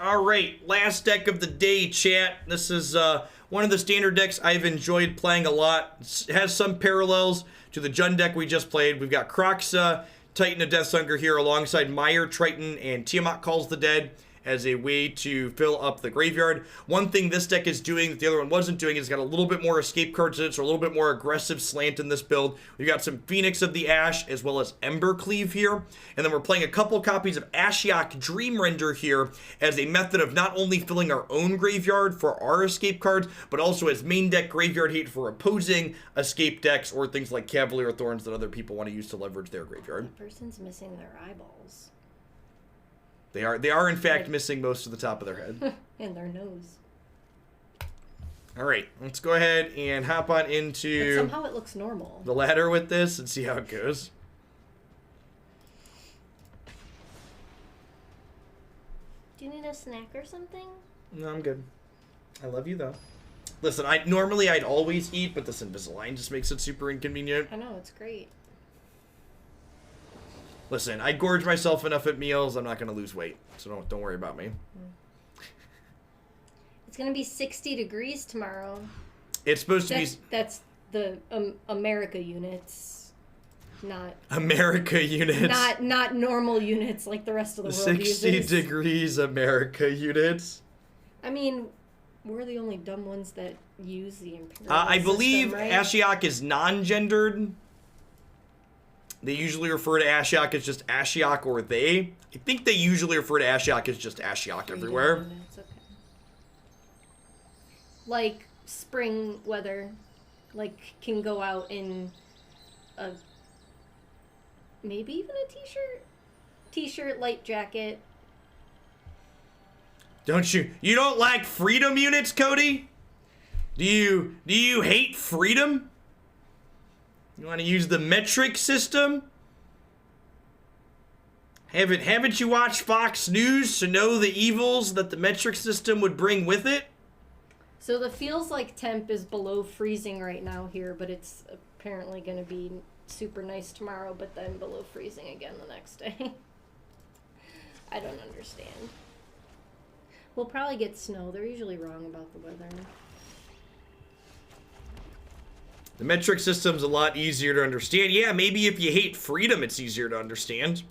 All right, last deck of the day, chat. This is one of the standard decks I've enjoyed playing a lot. It has some parallels to the Jund deck we just played. We've got Kroxa, Titan of Deathsunker here alongside Mire Triton and Tiamat Calls the Dead as a way to fill up the graveyard. One thing this deck is doing that the other one wasn't doing is got a little bit more escape cards in it, so a little bit more aggressive slant in this build. We've got some Phoenix of the Ash as well as Embercleave here. And then we're playing a couple copies of Ashiok Dream Render here as a method of not only filling our own graveyard for our escape cards, but also as main deck graveyard hate for opposing escape decks or things like Cavalier Thorns that other people want to use to leverage their graveyard. The person's missing their eyeballs. They are in fact missing most of the top of their head. And their nose. All right, let's go ahead and hop on into... But somehow it looks normal. ...the ladder with this and see how it goes. Do you need a snack or something? No, I'm good. I love you, though. Listen, normally I'd always eat, but this Invisalign just makes it super inconvenient. I know, it's great. Listen, I gorge myself enough at meals. I'm not going to lose weight, so don't worry about me. It's going to be 60 degrees tomorrow. It's supposed to be... That's the America units, not... America units? Not normal units like the rest of the world 60 uses. degrees America units? I mean, we're the only dumb ones that use the Imperial I believe system, right? Ashiok is non-gendered. They usually refer to Ashiok as just Ashiok or they. I think they usually refer to Ashiok as just Ashiok everywhere. Units, okay. Like spring weather, like can go out in a maybe even a t-shirt, light jacket. Don't you don't like freedom units, Cody? Do you hate freedom? You want to use the metric system? Haven't you watched Fox News to know the evils that the metric system would bring with it? So the feels like temp is below freezing right now here, but it's apparently going to be super nice tomorrow, but then below freezing again the next day. I don't understand. We'll probably get snow. They're usually wrong about the weather. The metric system's a lot easier to understand. Yeah, maybe if you hate freedom, it's easier to understand.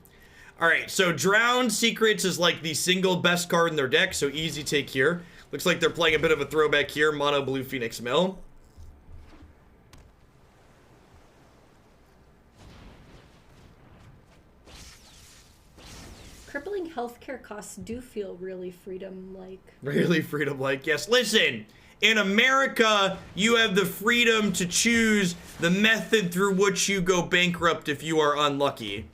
All right, so Drowned Secrets is like the single best card in their deck, so easy take here. Looks like they're playing a bit of a throwback here, Monoblue Phoenix Mill. Crippling healthcare costs do feel really freedom-like. Really freedom-like, yes. Listen, in America, you have the freedom to choose the method through which you go bankrupt if you are unlucky.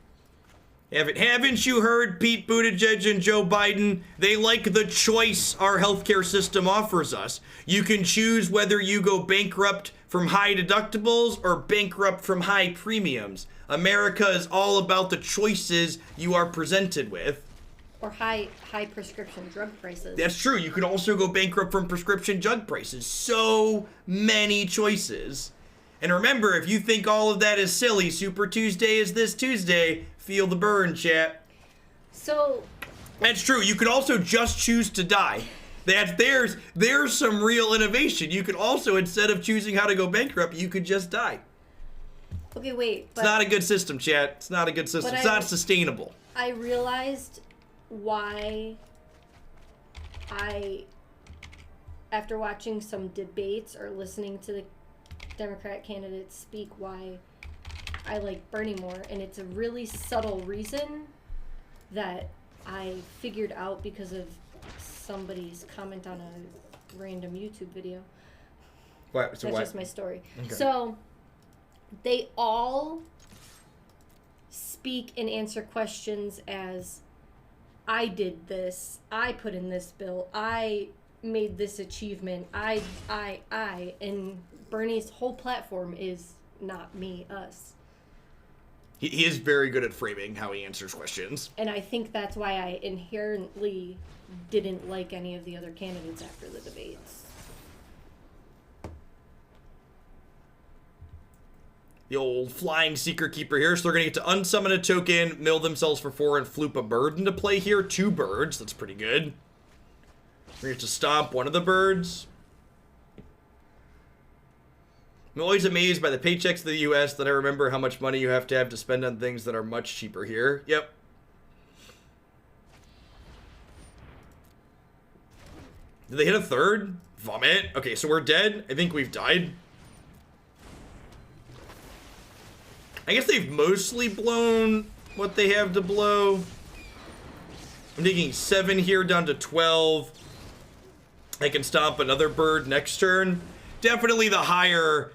Haven't you heard Pete Buttigieg and Joe Biden? They like the choice our healthcare system offers us. You can choose whether you go bankrupt from high deductibles or bankrupt from high premiums. America is all about the choices you are presented with. Or high prescription drug prices. That's true. You could also go bankrupt from prescription drug prices. So many choices. And remember, if you think all of that is silly, Super Tuesday is this Tuesday. Feel the burn, chat. So... That's true. You could also just choose to die. There's some real innovation. You could also, instead of choosing how to go bankrupt, you could just die. Okay, wait. It's not a good system, chat. It's not a good system. It's not sustainable. I realized why after watching some debates or listening to the Democrat candidates speak, why I like Bernie more, and it's a really subtle reason that I figured out because of somebody's comment on a random YouTube video. What? So That's what? just my story. Okay. So they all speak and answer questions as, I did this, I put in this bill, I made this achievement, I, and Bernie's whole platform is not me, us. He is very good at framing how he answers questions. And I think that's why I inherently didn't like any of the other candidates after the debates. The old Flying Seeker Keeper here. So they're going to get to unsummon a token, mill themselves for 4, and floop a bird into play here. 2 birds. That's pretty good. We're going to stomp one of the birds. I'm always amazed by the paychecks of the US that I remember how much money you have to spend on things that are much cheaper here. Yep. Did they hit a third? Vomit. Okay, so we're dead. I think we've died. I guess they've mostly blown what they have to blow. I'm taking 7 here down to 12. I can stomp another bird next turn. Definitely the higher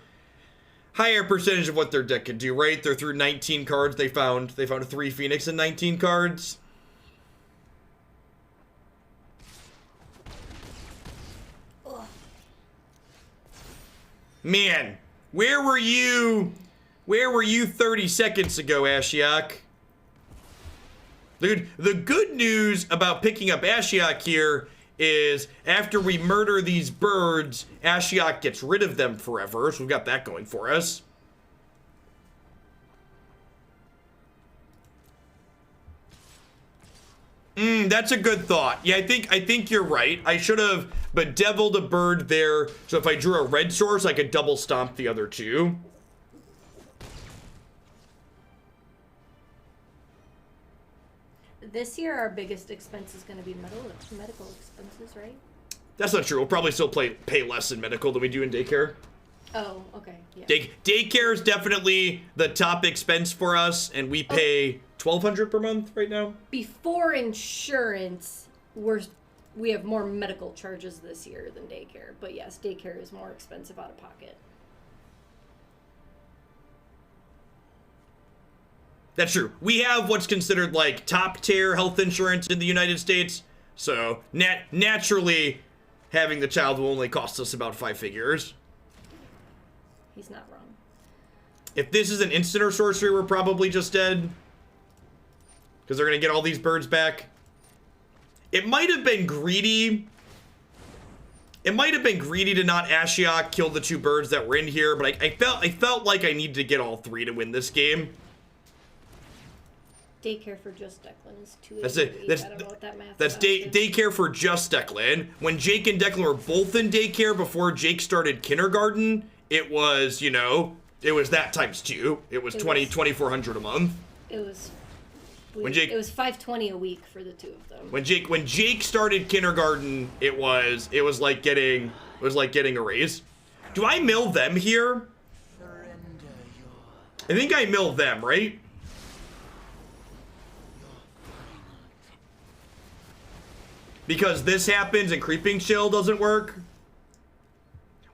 percentage of what their deck can do, right? They're through 19 cards. They found 3 Phoenix and 19 cards. Man, where were you 30 seconds ago, Ashiok? Dude, the good news about picking up Ashiok here is after we murder these birds, Ashiok gets rid of them forever, so we've got that going for us. That's a good thought. Yeah, I think you're right. I should have bedeviled a bird there, so if I drew a red source, I could double stomp the other two. This year, our biggest expense is going to be medical expenses, right? That's not true. We'll probably still pay less in medical than we do in daycare. Oh, okay. Yeah. Daycare is definitely the top expense for us, and we pay $1,200 per month right now. Before insurance, we have more medical charges this year than daycare. But yes, daycare is more expensive out of pocket. That's true. We have what's considered like top tier health insurance in the United States. So naturally, having the child will only cost us about 5 figures. He's not wrong. If this is an instant or sorcery, we're probably just dead. Because they're going to get all these birds back. It might have been greedy. It might have been greedy to not Ashiok kill the 2 birds that were in here. But I felt like I needed to get all 3 to win this game. Daycare for just Declan is 2 That's it. I don't know what that math That's is. daycare for just Declan. When Jake and Declan were both in daycare before Jake started kindergarten, it was, you know, it was that times 2. It was $2,400 a month. It was it was $520 a week for the 2 of them. When Jake started kindergarten, it was like getting a raise. Do I mill them here? I think I mill them, right? Because this happens and Creeping Chill doesn't work?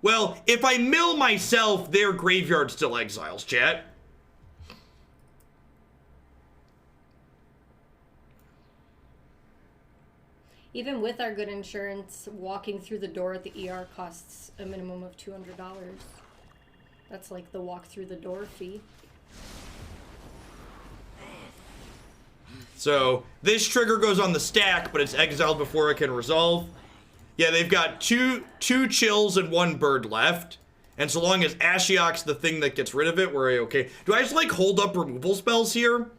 Well, if I mill myself, their graveyard still exiles, chat. Even with our good insurance, walking through the door at the ER costs a minimum of $200. That's like the walk through the door fee. So this trigger goes on the stack, but it's exiled before it can resolve. Yeah, they've got two chills and 1 bird left. And so long as Ashiok's the thing that gets rid of it, we're okay. Do I just like hold up removal spells here?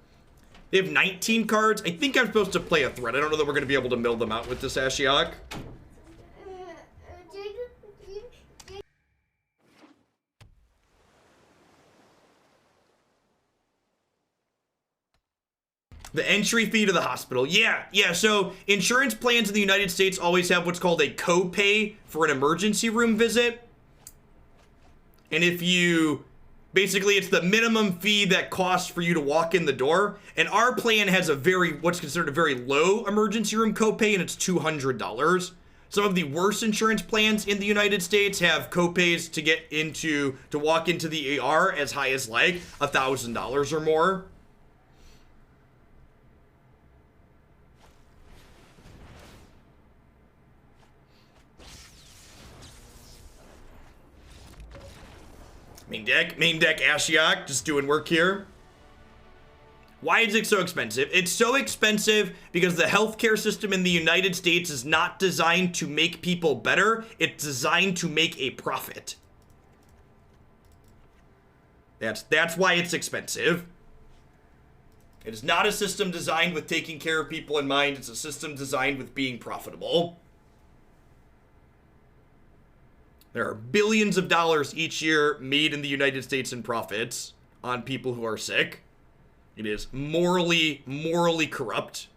They have 19 cards. I think I'm supposed to play a threat. I don't know that we're going to be able to mill them out with this Ashiok. The entry fee to the hospital. Yeah, so insurance plans in the United States always have what's called a copay for an emergency room visit. And if you... Basically, it's the minimum fee that costs for you to walk in the door. And our plan has what's considered a very low emergency room copay, and it's $200. Some of the worst insurance plans in the United States have copays to walk into the ER as high as like $1,000 or more. Main deck Ashiok, just doing work here. Why is it so expensive? It's so expensive because the healthcare system in the United States is not designed to make people better. It's designed to make a profit. That's why it's expensive. It is not a system designed with taking care of people in mind. It's a system designed with being profitable. There are billions of dollars each year made in the United States in profits on people who are sick. It is morally corrupt.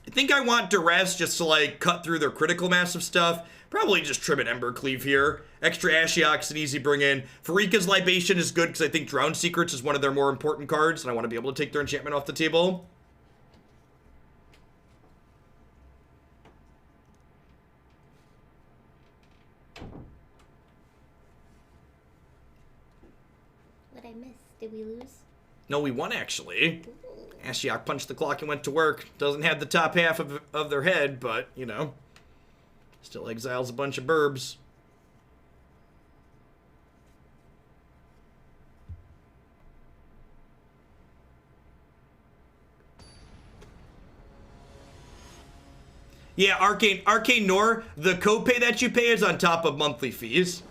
I think I want Duress just to, like, cut through their critical massive stuff. Probably just trim an Embercleave here. Extra Ashiok's an easy bring in. Pharika's Libation is good because I think Drowned Secrets is one of their more important cards, and I want to be able to take their enchantment off the table. What I miss? Did we lose? No, we won, actually. Ashiok punched the clock and went to work. Doesn't have the top half of their head, but, you know, still exiles a bunch of burbs. Yeah, Arcane Nor, the copay that you pay is on top of monthly fees.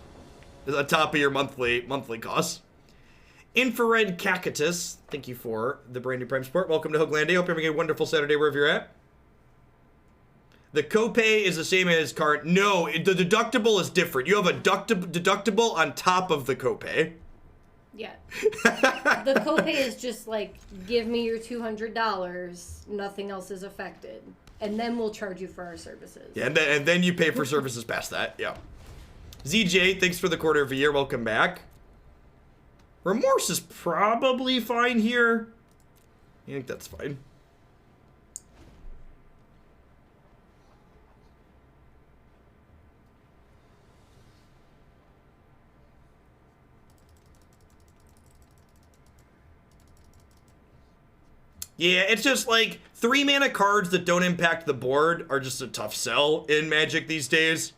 Is on top of your monthly costs. Infrared Cactus, thank you for the brand new Prime support. Welcome to Hoagland Day. Hope you're having a wonderful Saturday wherever you're at. The copay is the same as current. No, the deductible is different. You have a deductible on top of the copay. Yeah. The copay is just like, give me your $200, nothing else is affected. And then we'll charge you for our services. Yeah, and then you pay for services past that, yeah. ZJ, thanks for the quarter of a year. Welcome back. Remorse is probably fine here. I think that's fine. Yeah, it's just like 3 mana cards that don't impact the board are just a tough sell in Magic these days.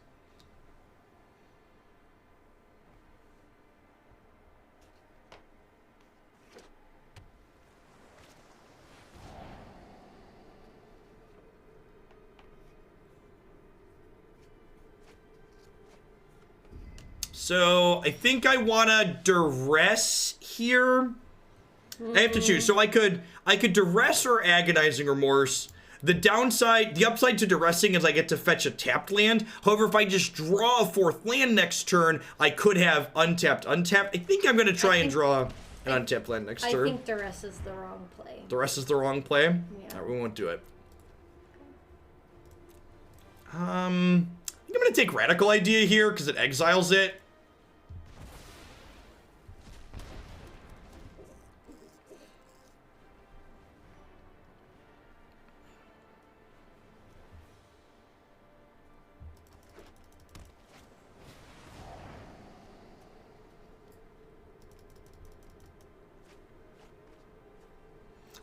So I think I want to Duress here. I have to choose. So I could Duress or Agonizing Remorse. The upside to Duressing is I get to fetch a tapped land. However, if I just draw a 4th land next turn, I could have untapped. I think I'm going to try and draw an untapped land next turn. I think Duress is the wrong play. Duress is the wrong play? Yeah. All right, we won't do it. I think I'm going to take Radical Idea here because it exiles it.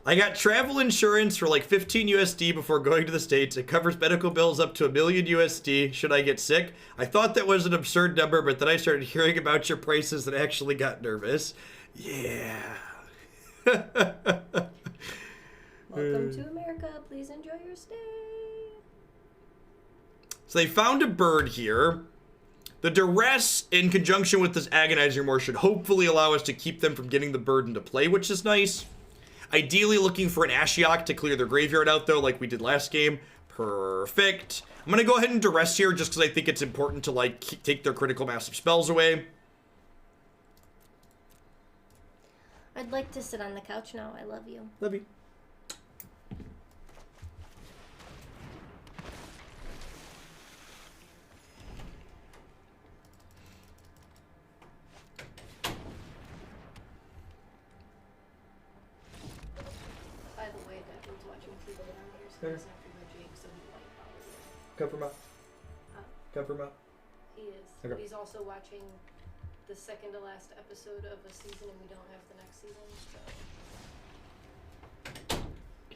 I got travel insurance for like 15 USD before going to the States. It covers medical bills up to $1 million USD should I get sick. I thought that was an absurd number, but then I started hearing about your prices and actually got nervous. Yeah. Welcome to America. Please enjoy your stay. So they found a bird here. The Duress, in conjunction with this Agonizing Remorse, should hopefully allow us to keep them from getting the bird into play, which is nice. Ideally looking for an Ashiok to clear their graveyard out, though, like we did last game. Perfect. I'm going to go ahead and Duress here just because I think it's important to, like, take their critical massive spells away. I'd like to sit on the couch now. I love you. Love you. Confirm up. Confirm up. He is. Okay. But he's also watching the second to last episode of a season, and we don't have the next season, so.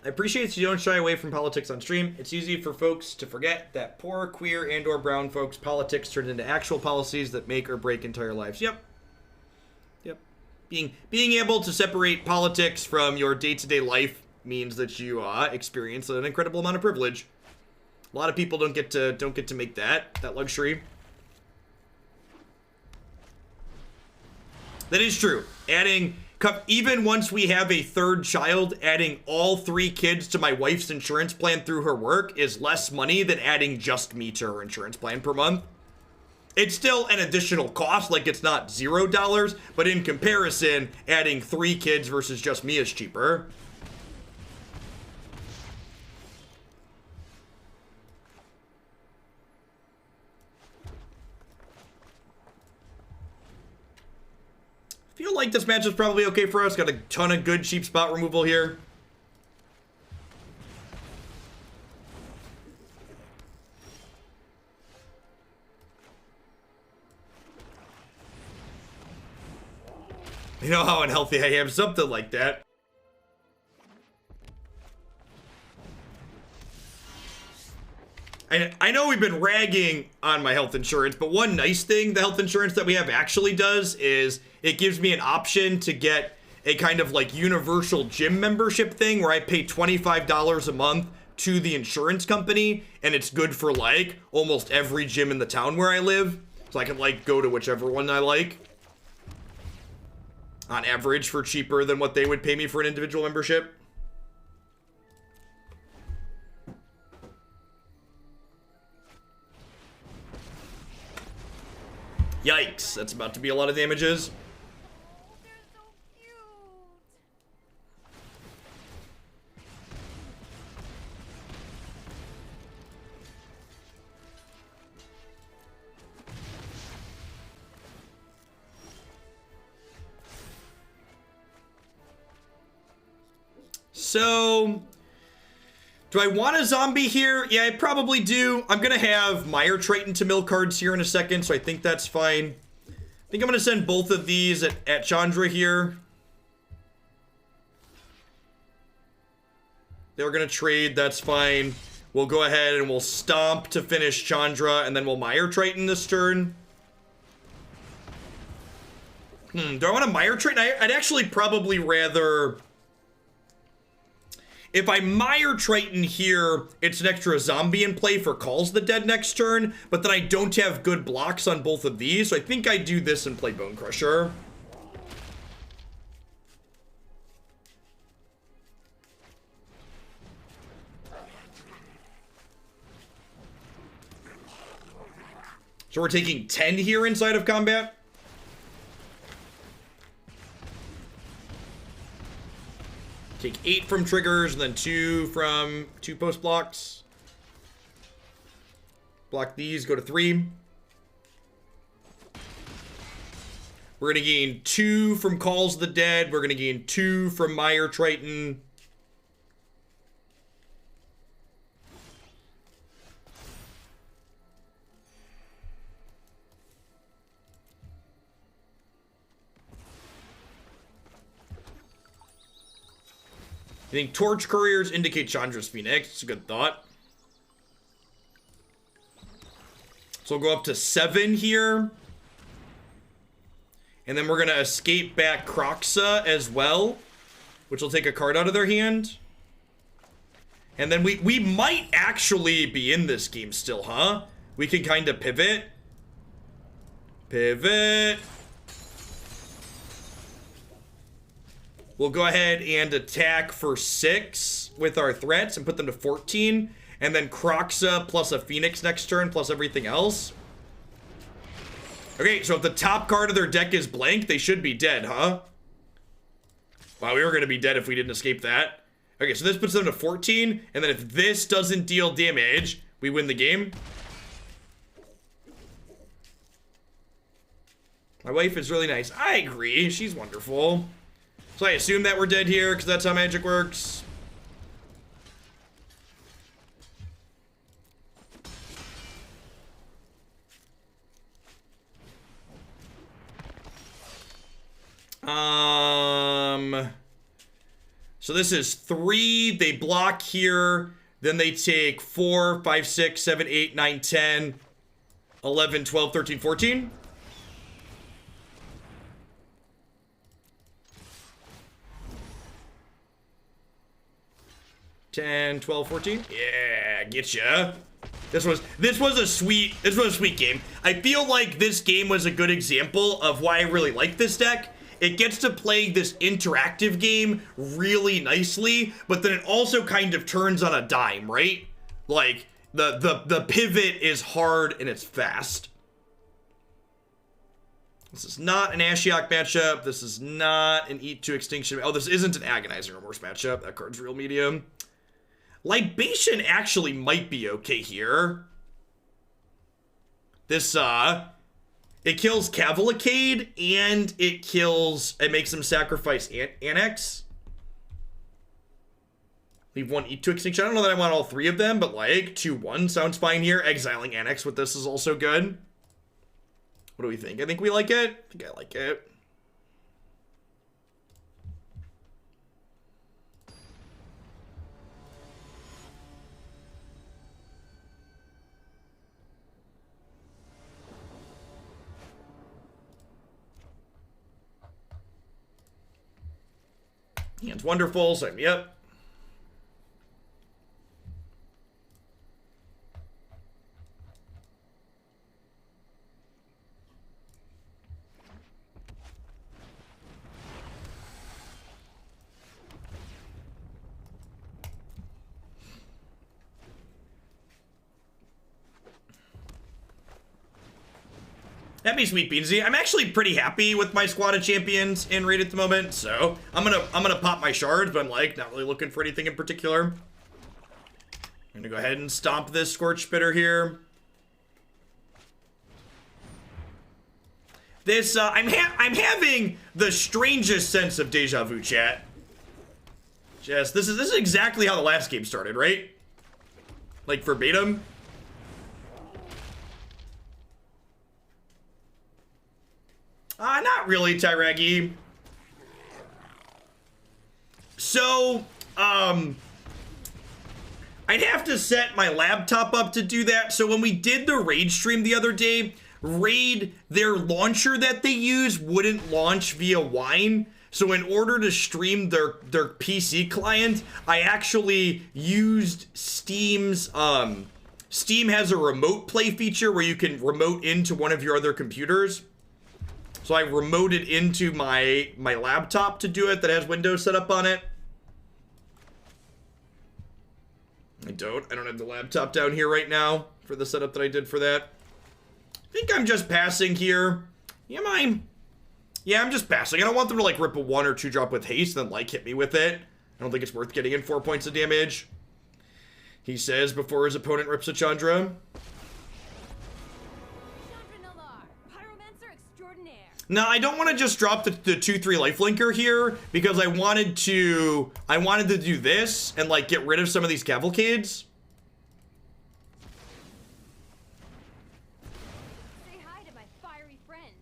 I appreciate that you don't shy away from politics on stream. It's easy for folks to forget that poor, queer, and or brown folks' politics turned into actual policies that make or break entire lives. Yep. Yep. Being able to separate politics from your day-to-day life means that you experience an incredible amount of privilege. A lot of people don't get to make that luxury. That is true. even once we have a third child, adding all 3 kids to my wife's insurance plan through her work is less money than adding just me to her insurance plan per month. It's still an additional cost, like it's not $0, but in comparison, adding 3 kids versus just me is cheaper. Feel like this match is probably okay for us. Got a ton of good cheap spot removal here. You know how unhealthy I am, something like that. I know we've been ragging on my health insurance, but one nice thing the health insurance that we have actually does is it gives me an option to get a kind of like universal gym membership thing where I pay $25 a month to the insurance company, and it's good for like almost every gym in the town where I live. So I can like go to whichever one I like. On average for cheaper than what they would pay me for an individual membership. Yikes, that's about to be a lot of damages. So, do I want a zombie here? Yeah, I probably do. I'm gonna have Mire Triton to mill cards here in a second, so I think that's fine. I think I'm gonna send both of these at Chandra here. They were gonna trade, that's fine. We'll go ahead and we'll stomp to finish Chandra, and then we'll Mire Triton this turn. Do I want to Mire Triton? I'd actually probably rather... If I Mire Triton here, it's an extra zombie in play for Calls the Dead next turn, but then I don't have good blocks on both of these, so I think I do this and play Bonecrusher. So we're taking 10 here inside of combat. Take 8 from triggers, and then 2 from 2 post blocks. Block these, go to 3. We're going to gain 2 from Calls the Dead. We're going to gain 2 from Mire Triton. I think Torch Couriers indicate Chandra's Phoenix. It's a good thought. So we'll go up to 7 here. And then we're going to escape back Kroxa as well, which will take a card out of their hand. And then we might actually be in this game still, huh? We can kind of pivot. Pivot. We'll go ahead and attack for 6 with our threats and put them to 14. And then Kroxa plus a Phoenix next turn plus everything else. Okay, so if the top card of their deck is blank, they should be dead, huh? Wow, we were going to be dead if we didn't escape that. Okay, so this puts them to 14. And then if this doesn't deal damage, we win the game. My wife is really nice. I agree. She's wonderful. So I assume that we're dead here, because that's how magic works. So this is 3. They block here. Then they take 4, 5, 6, 7, 8, 9, 10, 11, 12, 13, 14. 10, 12, 14. Yeah, getcha. This was a sweet game. I feel like this game was a good example of why I really like this deck. it gets to play this interactive game really nicely, but then it also kind of turns on a dime, right? Like, the pivot is hard and it's fast. This is not an Ashiok matchup. This is not an Eat to Extinction. Oh, this isn't an Agonizing Remorse matchup. That card's real medium. Libation actually might be okay here. This, it kills Cavalcade and it makes him sacrifice Annex. Leave one Eat to Extinction. I don't know that I want all three of them, but like 2-1 sounds fine here. Exiling Annex with this is also good. What do we think? I think we like it. I think I like it. Hand's wonderful. Sign me up. That'd be sweet beansy. I'm actually pretty happy with my squad of champions in raid at the moment, so I'm gonna pop my shards, but I'm like not really looking for anything in particular. I'm gonna go ahead and stomp this Scorch Spitter here. This I'm having the strangest sense of deja vu, chat. Just this is exactly how the last game started, right? Like verbatim. Not really, Tyragi. So, I'd have to set my laptop up to do that. So when we did the Raid stream the other day, Raid, their launcher that they use wouldn't launch via Wine. So in order to stream their PC client, I actually used Steam's, Steam has a remote play feature where you can remote into one of your other computers. So I remoted into my laptop to do it that has Windows set up on it. I don't have the laptop down here right now for the setup that I did for that. I think I'm just passing here. Am I? Yeah, I'm just passing. I don't want them to like rip a 1 or 2 drop with haste and then like hit me with it. I don't think it's worth getting in 4 points of damage. He says before his opponent rips a Chandra. Now, I don't want to just drop the 2-3 lifelinker here because I wanted to do this and like get rid of some of these cavalcades. Say hi to my fiery friends.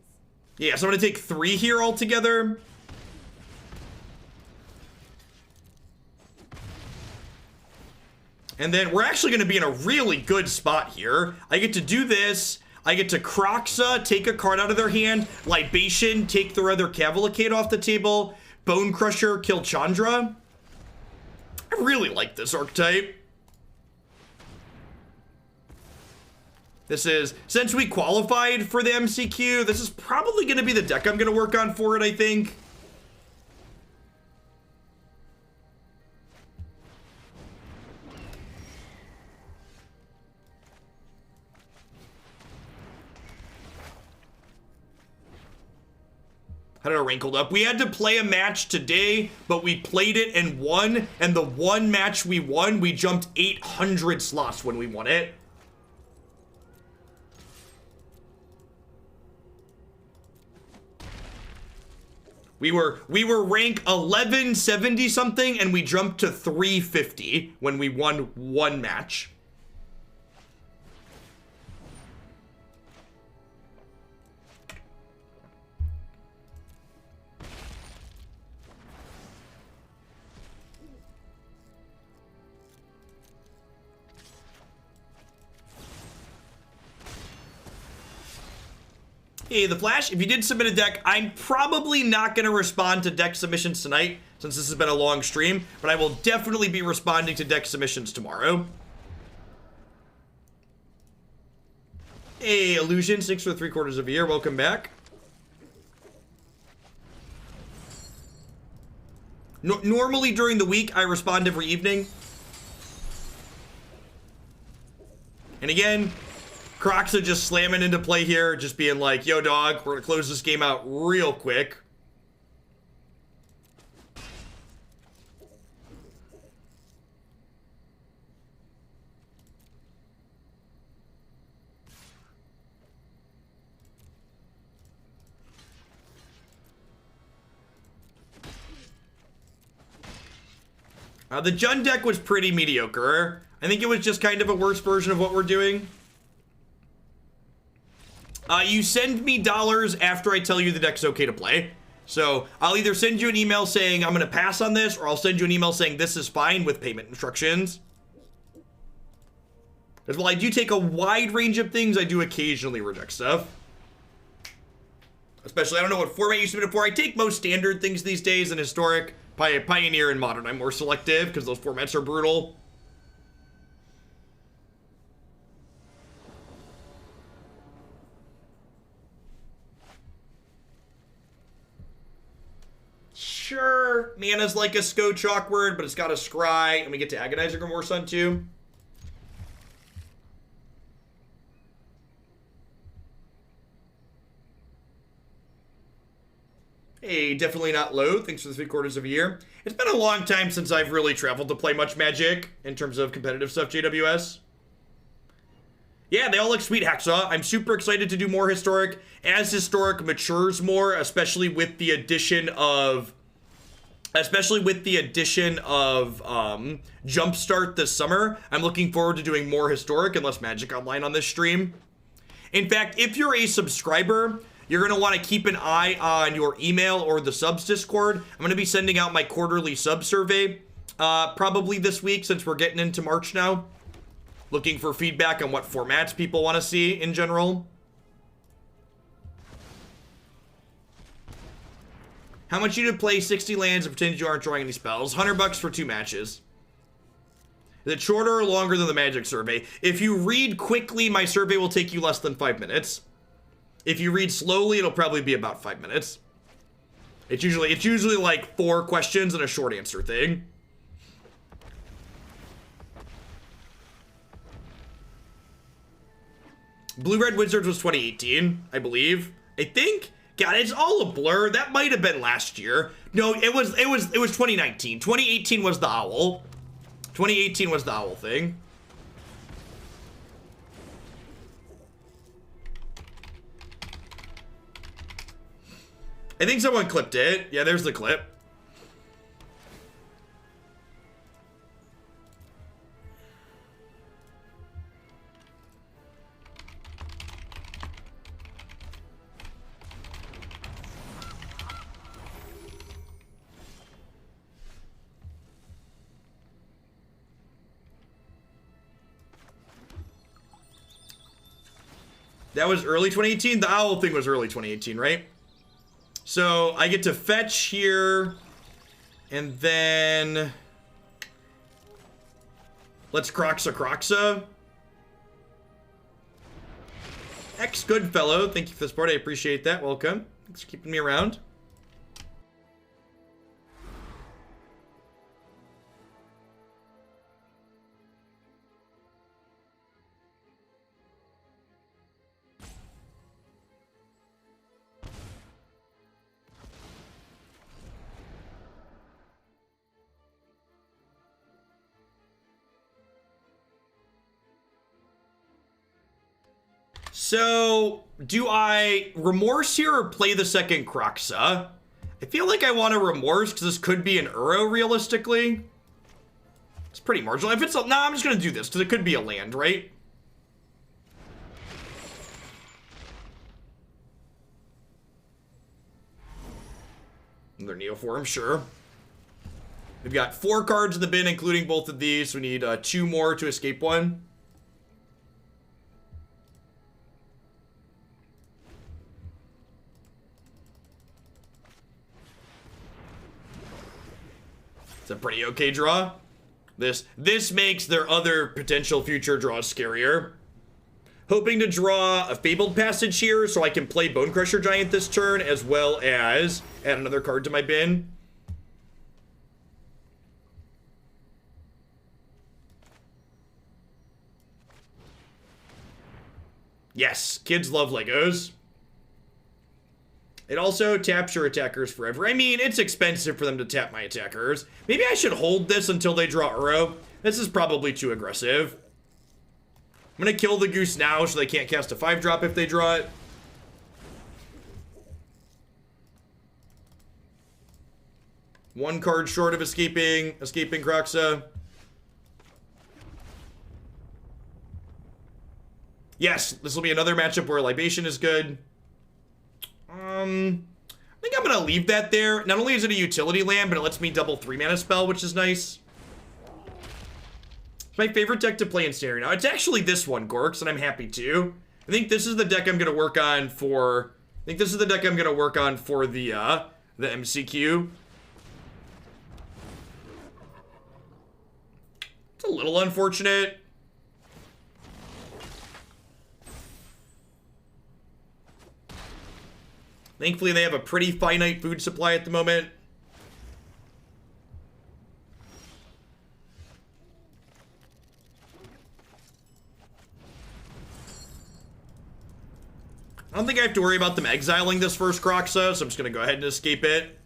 Yeah, so I'm gonna take 3 here altogether. And then we're actually gonna be in a really good spot here. I get to do this. I get to Kroxa, take a card out of their hand, Libation, take their other Cavalcade off the table, Bonecrusher, kill Chandra. I really like this archetype. This is, since we qualified for the MCQ, this is probably going to be the deck I'm going to work on for it, I think. How did I wrinkled up? We had to play a match today, but we played it and won. And the one match we won, we jumped 800 slots when we won it. We were rank 1170 something, and we jumped to 350 when we won one match. Hey, The Flash, if you did submit a deck, I'm probably not going to respond to deck submissions tonight, since this has been a long stream, but I will definitely be responding to deck submissions tomorrow. Hey, Illusion, 6 for 3/4 of a year, welcome back. Normally during the week, I respond every evening. And again, Kroxa just slamming into play here, just being like, yo, dog, we're gonna close this game out real quick. The Jund deck was pretty mediocre. I think it was just kind of a worse version of what we're doing. You send me dollars after I tell you the deck's okay to play. So I'll either send you an email saying I'm going to pass on this, or I'll send you an email saying this is fine with payment instructions. Because while I do take a wide range of things, I do occasionally reject stuff. Especially, I don't know what format you submitted for. I take most standard things these days, and historic, Pioneer, and Modern. I'm more selective because those formats are brutal. Sure, mana's like a Scotch awkward, but it's got a scry, and we get to Agonizing Remorse on too. Hey, definitely not low. Thanks for the 3/4 of a year. It's been a long time since I've really traveled to play much Magic in terms of competitive stuff, JWS. Yeah, they all look sweet, Hacksaw. I'm super excited to do more Historic. As Historic matures more, especially with the addition of Jumpstart this summer, I'm looking forward to doing more Historic and less Magic Online on this stream. In fact, if you're a subscriber, you're going to want to keep an eye on your email or the subs Discord. I'm going to be sending out my quarterly sub survey probably this week, since we're getting into March now. Looking for feedback on what formats people want to see in general. How much you to play 60 lands and pretend you aren't drawing any spells? $100 for 2 matches. Is it shorter or longer than the Magic survey? If you read quickly, my survey will take you less than 5 minutes. If you read slowly, it'll probably be about 5 minutes. It's usually like 4 questions and a short answer thing. Blue-Red Wizards was 2018, I believe. I think. God, it's all a blur. That might have been last year. No, it was 2019. 2018 was the owl. 2018 was the owl thing. I think someone clipped it. Yeah, there's the clip. That was early 2018? The owl thing was early 2018, right? So I get to fetch here, and then let's Kroxa. Ex Goodfellow, thank you for the support. I appreciate that. Welcome. Thanks for keeping me around. So, do I Remorse here or play the second Kroxa? I feel like I want to Remorse because this could be an Uro realistically. It's pretty marginal. If it's a, nah, I'm just going to do this because it could be a land, right? Another Neoform, sure. We've got 4 cards in the bin, including both of these. So we need 2 more to escape one. It's a pretty okay draw. This makes their other potential future draws scarier. Hoping to draw a Fabled Passage here so I can play Bonecrusher Giant this turn, as well as add another card to my bin. Yes, kids love Legos. It also taps your attackers forever. I mean, it's expensive for them to tap my attackers. Maybe I should hold this until they draw Uro. This is probably too aggressive. I'm gonna kill the goose now so they can't cast a 5-drop if they draw it. One card short of escaping Kroxa. Yes, this will be another matchup where Libation is good. I think I'm gonna leave that there. Not only is it a utility land, but it lets me double 3-mana spell, which is nice. It's my favorite deck to play in Standard now. It's actually this one, Gorks, and I'm happy too. I think this is the deck I'm gonna work on for. I think this is the deck I'm gonna work on for the MCQ. It's a little unfortunate. Thankfully, they have a pretty finite food supply at the moment. I don't think I have to worry about them exiling this first Kroxa, so I'm just going to go ahead and escape it.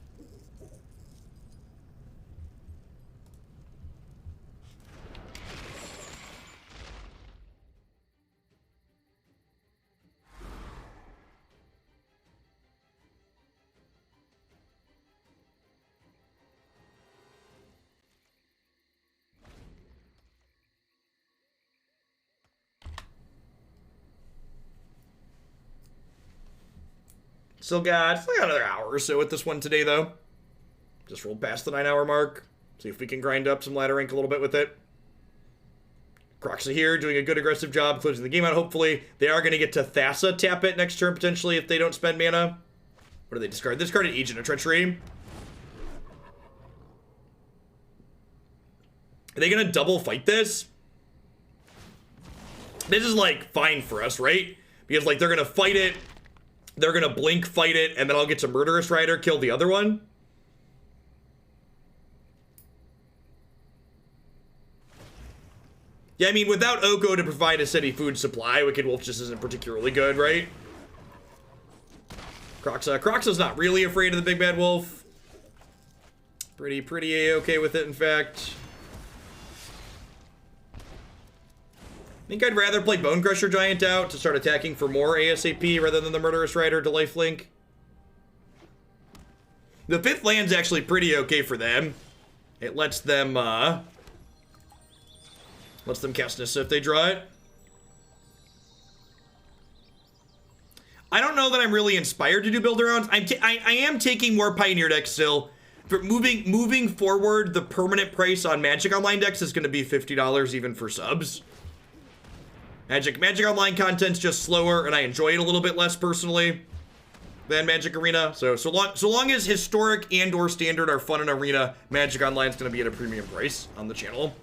Still got another hour or so with this one today, though. Just rolled past the 9-hour mark. See if we can grind up some ladder rank a little bit with it. Kroxa here doing a good aggressive job closing the game out, hopefully. They are going to get to Thassa tap it next turn, potentially, if they don't spend mana. What do they discard? They discarded Agent of Treachery. Are they going to double fight this? This is, like, fine for us, right? Because, like, they're going to fight it. They're going to blink, fight it, and then I'll get to Murderous Rider, kill the other one. Yeah, I mean, without Oko to provide a steady food supply, Wicked Wolf just isn't particularly good, right? Kroxa's not really afraid of the Big Bad Wolf. Pretty A-okay with it, in fact. I think I'd rather play Bonecrusher Giant out to start attacking for more ASAP rather than the Murderous Rider to lifelink. The 5th land's actually pretty okay for them. It lets them cast Nissa if they draw it. I don't know that I'm really inspired to do builder rounds. I am taking more Pioneer decks still. For moving forward, the permanent price on Magic Online decks is going to be $50 even for subs. Magic Online content's just slower, and I enjoy it a little bit less personally than Magic Arena. So long as Historic and/or Standard are fun in Arena, Magic Online's going to be at a premium price on the channel.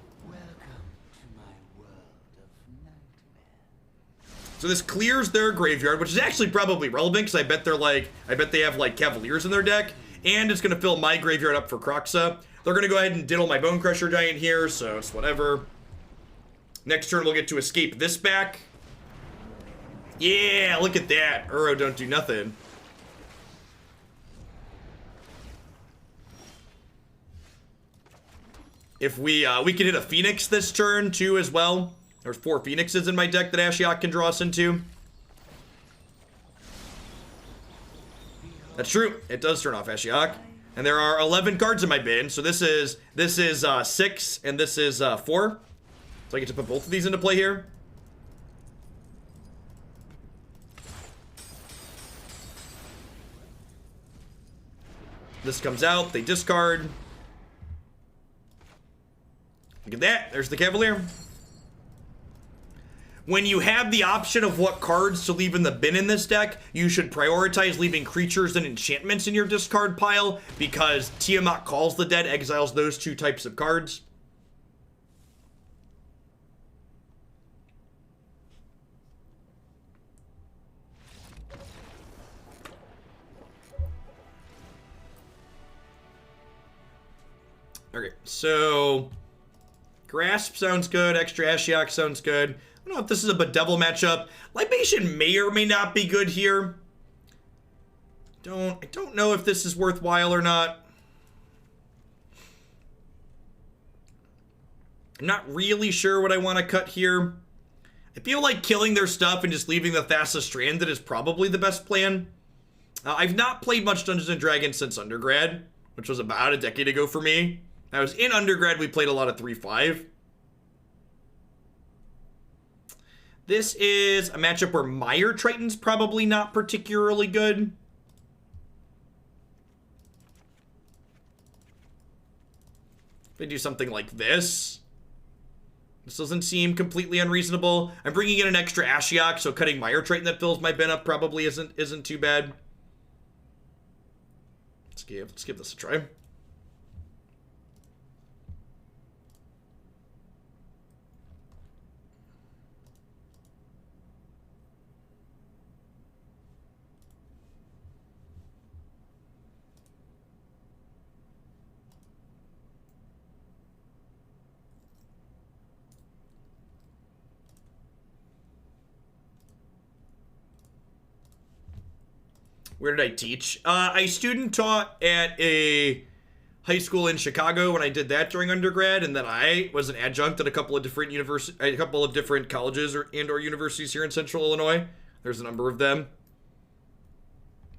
So this clears their graveyard, which is actually probably relevant because I bet they have like Cavaliers in their deck, and it's going to fill my graveyard up for Kroxa. They're going to go ahead and diddle my Bonecrusher Giant here, so it's whatever. Next turn, we'll get to escape this back. Yeah, look at that. Uro don't do nothing. If we could hit a Phoenix this turn, too, as well. There's 4 Phoenixes in my deck that Ashiok can draw us into. That's true. It does turn off Ashiok. And there are 11 cards in my bin, so this is 6, and this is 4. So I get to put both of these into play here. This comes out, they discard. Look at that, there's the Cavalier. When you have the option of what cards to leave in the bin in this deck, you should prioritize leaving creatures and enchantments in your discard pile, because Tiamat Calls the Dead exiles those 2 types of cards. Okay, so Grasp sounds good, extra Ashiok sounds good. I don't know if this is a Bedevil matchup. Libation may or may not be good here. I don't know if this is worthwhile or not. I'm not really sure what I want to cut here. I feel like killing their stuff and just leaving the Thassa stranded is probably the best plan. I've not played much Dungeons & Dragons since undergrad, which was about a decade ago for me. I was in undergrad, we played a lot of 3-5. This is a matchup where Mire Triton's probably not particularly good. If I do something like this, this doesn't seem completely unreasonable. I'm bringing in an extra Ashiok, so cutting Mire Triton that fills my bin up probably isn't too bad. Let's give this a try. Where did I teach? I student taught at a high school in Chicago when I did that during undergrad, and then I was an adjunct at a couple of different colleges or universities here in Central Illinois. There's a number of them.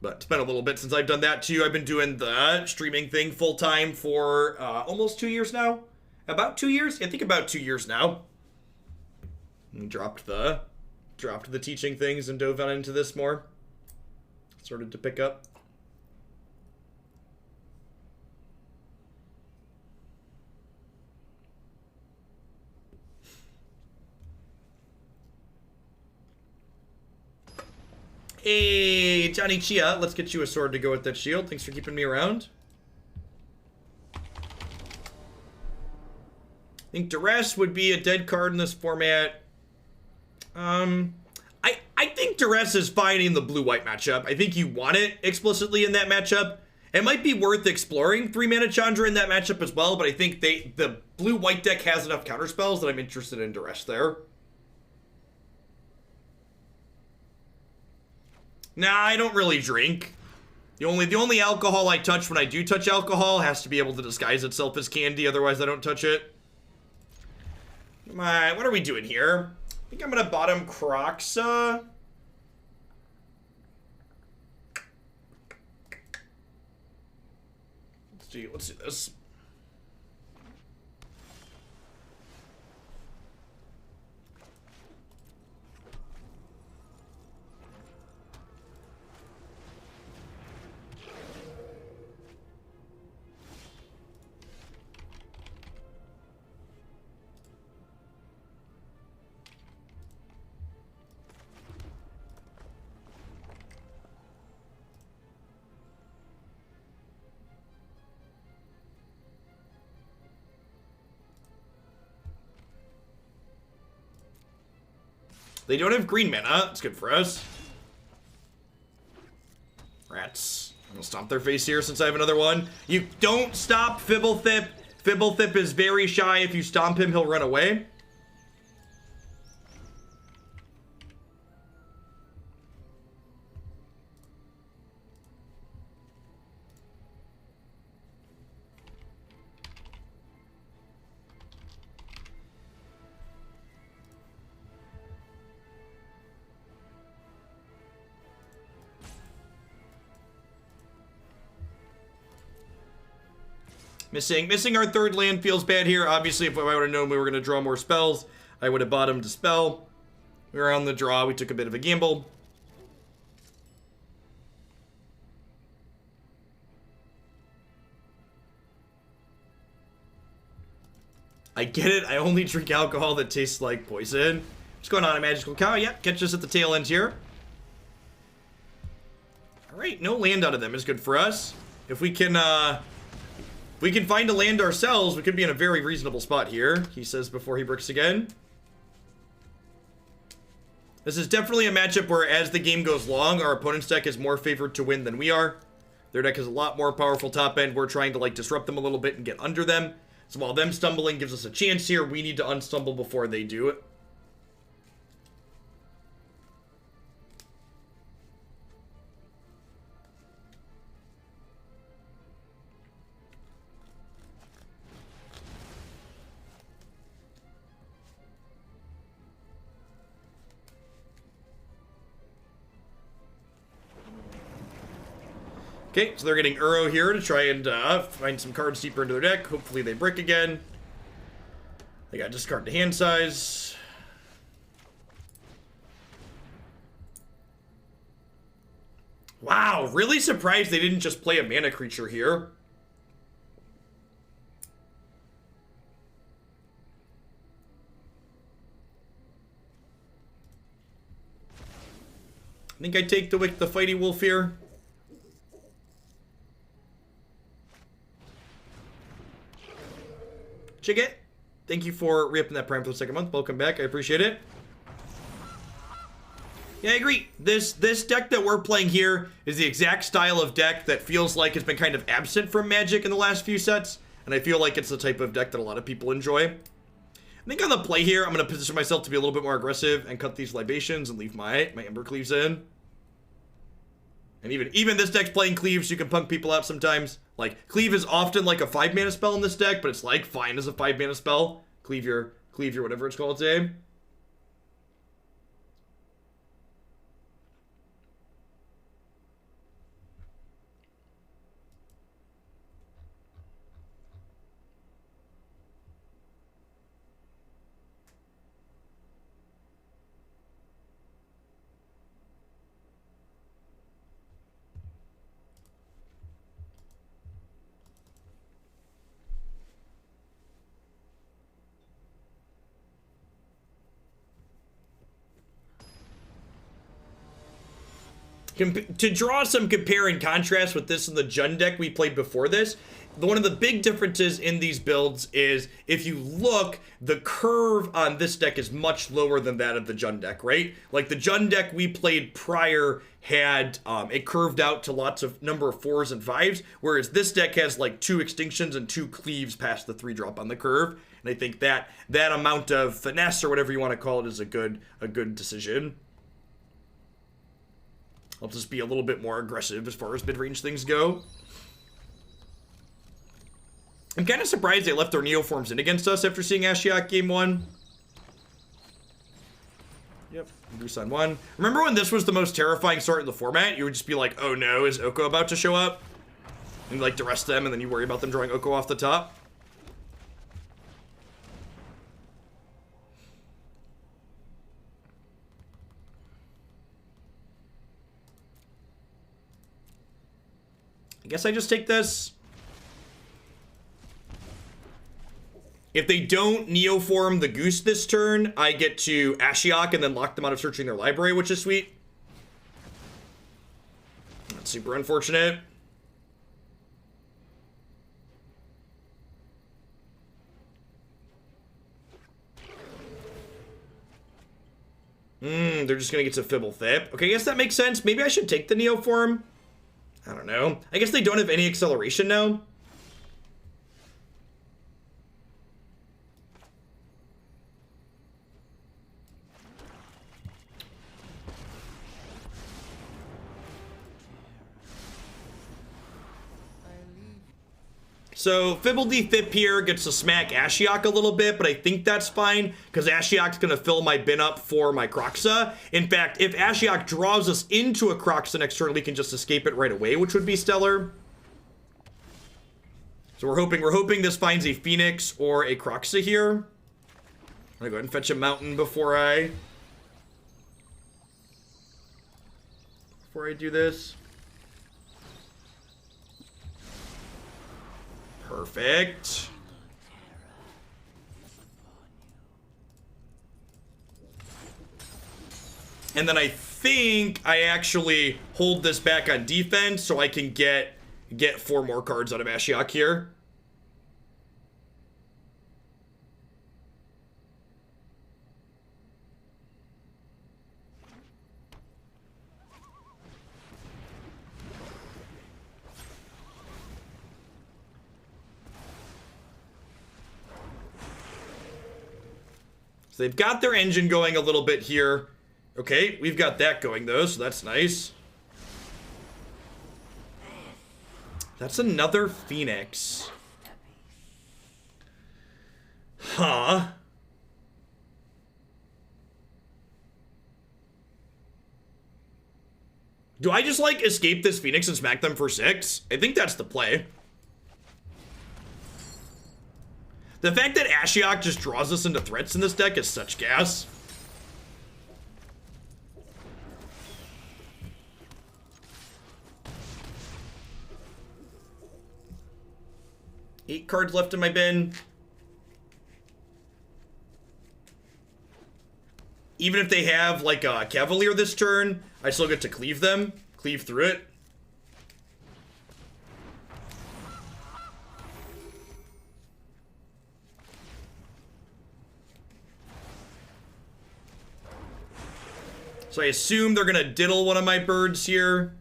But it's been a little bit since I've done that too. I've been doing the streaming thing full time for almost 2 years now. About 2 years? Yeah, I think about 2 years now. And dropped the teaching things and dove on into this more. Started to pick up. Hey, Johnny Chia, let's get you a sword to go with that shield. Thanks for keeping me around. I think Duress would be a dead card in this format. I think Duress is fine in the blue-white matchup. I think you want it explicitly in that matchup. It might be worth exploring 3-mana Chandra in that matchup as well, but I think the blue-white deck has enough counterspells that I'm interested in Duress there. Nah, I don't really drink. The only alcohol I touch when I do touch alcohol has to be able to disguise itself as candy, otherwise I don't touch it. Come on, what are we doing here? I think I'm gonna bottom Kroxa. Let's do this. They don't have green mana. It's good for us. Rats. I'm gonna stomp their face here since I have another one. You don't stop Fibblethip. Fibblethip is very shy. If you stomp him, he'll run away. Missing our third land feels bad here. Obviously, if I would have known we were going to draw more spells, I would have bottomed Dispel. We were on the draw. We took a bit of a gamble. I get it. I only drink alcohol that tastes like poison. What's going on, a magical cow? Yep, catch us at the tail end here. All right, no land out of them is good for us. If we can find a land ourselves, we could be in a very reasonable spot here, he says before he bricks again. This is definitely a matchup where as the game goes long, our opponent's deck is more favored to win than we are. Their deck is a lot more powerful top end. We're trying to like disrupt them a little bit and get under them. So while them stumbling gives us a chance here, we need to unstumble before they do it. Okay, so they're getting Uro here to try and find some cards deeper into their deck. Hopefully they break again. They got discard to hand size. Wow, really surprised they didn't just play a mana creature here. I think I take the Wick the Fighty Wolf here. Chitchat, thank you for re-upping that Prime for the second month. Welcome back. I appreciate it. Yeah, I agree. This deck that we're playing here is the exact style of deck that feels like it's been kind of absent from Magic in the last few sets, and I feel like it's the type of deck that a lot of people enjoy. I think on the play here, I'm going to position myself to be a little bit more aggressive and cut these Libations and leave my Embercleaves in. And even this deck's playing Cleaves, you can punk people out sometimes. Like, Cleave is often like a 5-mana spell in this deck, but it's like fine as a 5-mana spell. Cleave your whatever it's called today. To draw some compare and contrast with this and the Jund deck we played before this, one of the big differences in these builds is if you look, the curve on this deck is much lower than that of the Jund deck, right? Like the Jund deck we played prior had it curved out to lots of number of 4s and 5s, whereas this deck has like 2 Extinctions and 2 Cleaves past the 3-drop on the curve. And I think that amount of finesse or whatever you want to call it is a good decision. I'll just be a little bit more aggressive as far as mid-range things go. I'm kind of surprised they left their Neoforms in against us after seeing Ashiok game 1. Yep, Goose on 1. Remember when this was the most terrifying start in the format? You would just be like, oh no, is Oko about to show up? And like Duress them, and then you worry about them drawing Oko off the top. I guess I just take this. If they don't Neoform the Goose this turn, I get to Ashiok and then lock them out of searching their library, which is sweet. That's super unfortunate. They're just gonna get to Fibble Thip. Okay, I guess that makes sense. Maybe I should take the Neoform. I don't know. I guess they don't have any acceleration now. So, Fibble Thip here gets to smack Ashiok a little bit, but I think that's fine, because Ashiok's going to fill my bin up for my Kroxa. In fact, if Ashiok draws us into a Kroxa next turn, we can just escape it right away, which would be stellar. So we're hoping this finds a Phoenix or a Kroxa here. I'm going to go ahead and fetch a Mountain before I do this. Perfect. And then I think I actually hold this back on defense so I can get 4 more cards out of Ashiok here. So they've got their engine going a little bit here. Okay, we've got that going though, so that's nice. That's another Phoenix. Huh. Do I just, like, escape this Phoenix and smack them for 6? I think that's the play. The fact that Ashiok just draws us into threats in this deck is such gas. Eight cards left in my bin. Even if they have, like, a Cavalier this turn, I still get to cleave them. Cleave through it. So I assume they're gonna diddle one of my birds here.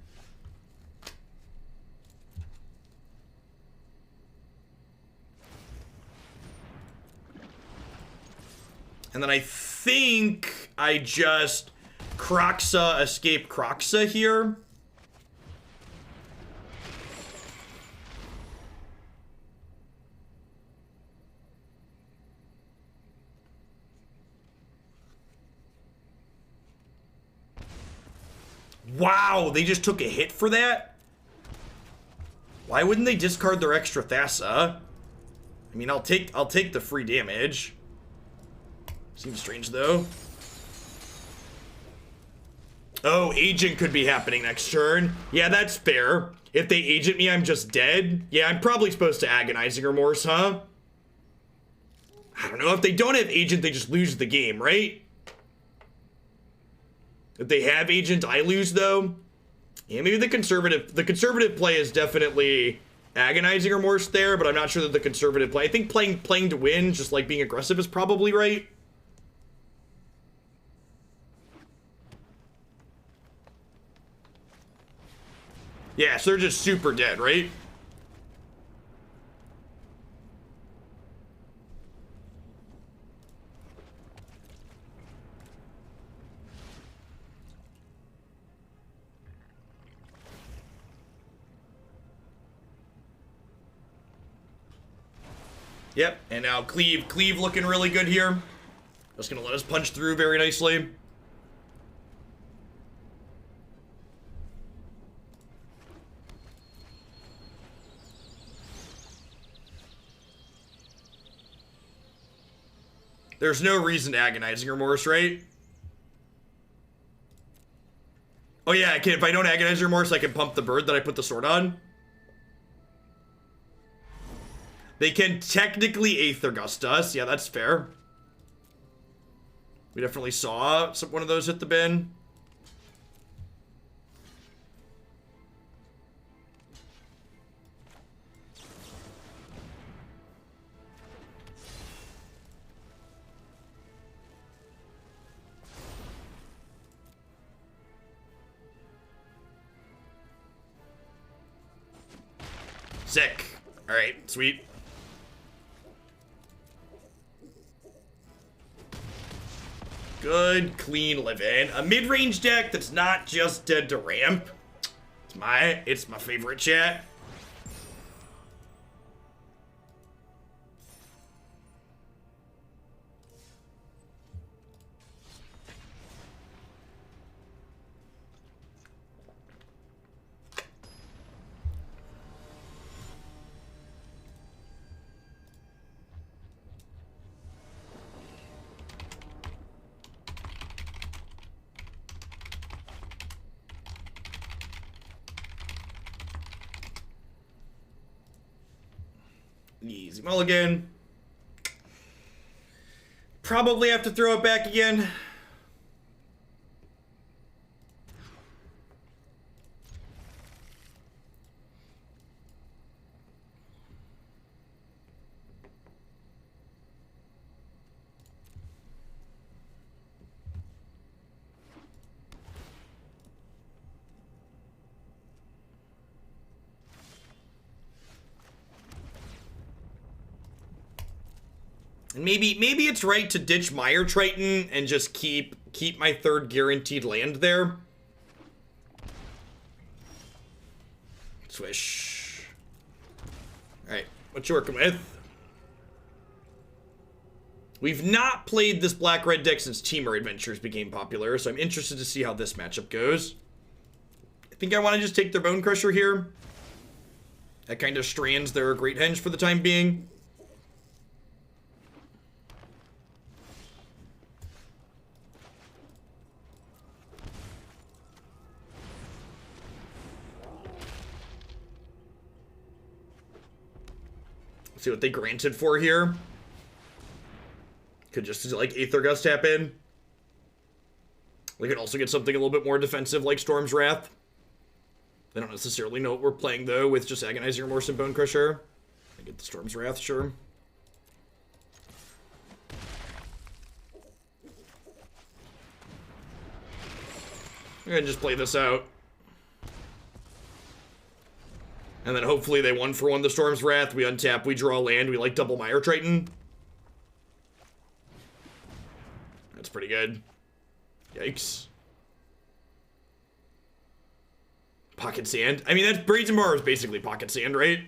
And then I think I just Kroxa escape Kroxa here. Wow, they just took a hit for that? Why wouldn't they discard their extra Thassa? I mean, I'll take the free damage. Seems strange though. Oh, agent could be happening next turn. Yeah, that's fair. If they agent me, I'm just dead. Yeah, I'm probably supposed to Agonizing Remorse, huh? I don't know. If they don't have agent, they just lose the game, right? If they have agent, I lose though. Yeah, maybe the conservative play is definitely Agonizing Remorse there, but I'm not sure that the conservative play. I think playing to win, just like being aggressive, is probably right. Yeah, so they're just super dead, right? Yep, and now Cleave looking really good here. Just gonna let us punch through very nicely. There's no reason to Agonizing Remorse, right? Oh yeah, if I don't Agonizing Remorse, I can pump the bird that I put the sword on. They can technically 8th Augustus. Yeah, that's fair. We definitely saw one of those hit the bin. Sick. All right, sweet. Good, clean living. A mid-range deck that's not just dead to ramp. It's my favorite, chat. Easy mulligan. Probably have to throw it back again. And maybe it's right to ditch Mire Triton and just keep my third guaranteed land there. Swish. Alright, what you working with? We've not played this black-red deck since Temur Adventures became popular, so I'm interested to see how this matchup goes. think I want to just take their Bonecrusher here. That kind of strands their Great Henge for the time being. See what they granted for here. Could just like Aether Gust tap in. We could also get something a little bit more defensive like Storm's Wrath. They don't necessarily know what we're playing though with just Agonizing Remorse and Bonecrusher. I get the Storm's Wrath, sure. I'm gonna just play this out. And then hopefully they 1-for-1 the Storm's Wrath, we untap, we draw land, we like double Mire Triton. That's pretty good. Yikes. Pocket Sand? I mean, that's Braids and Bars basically Pocket Sand, right?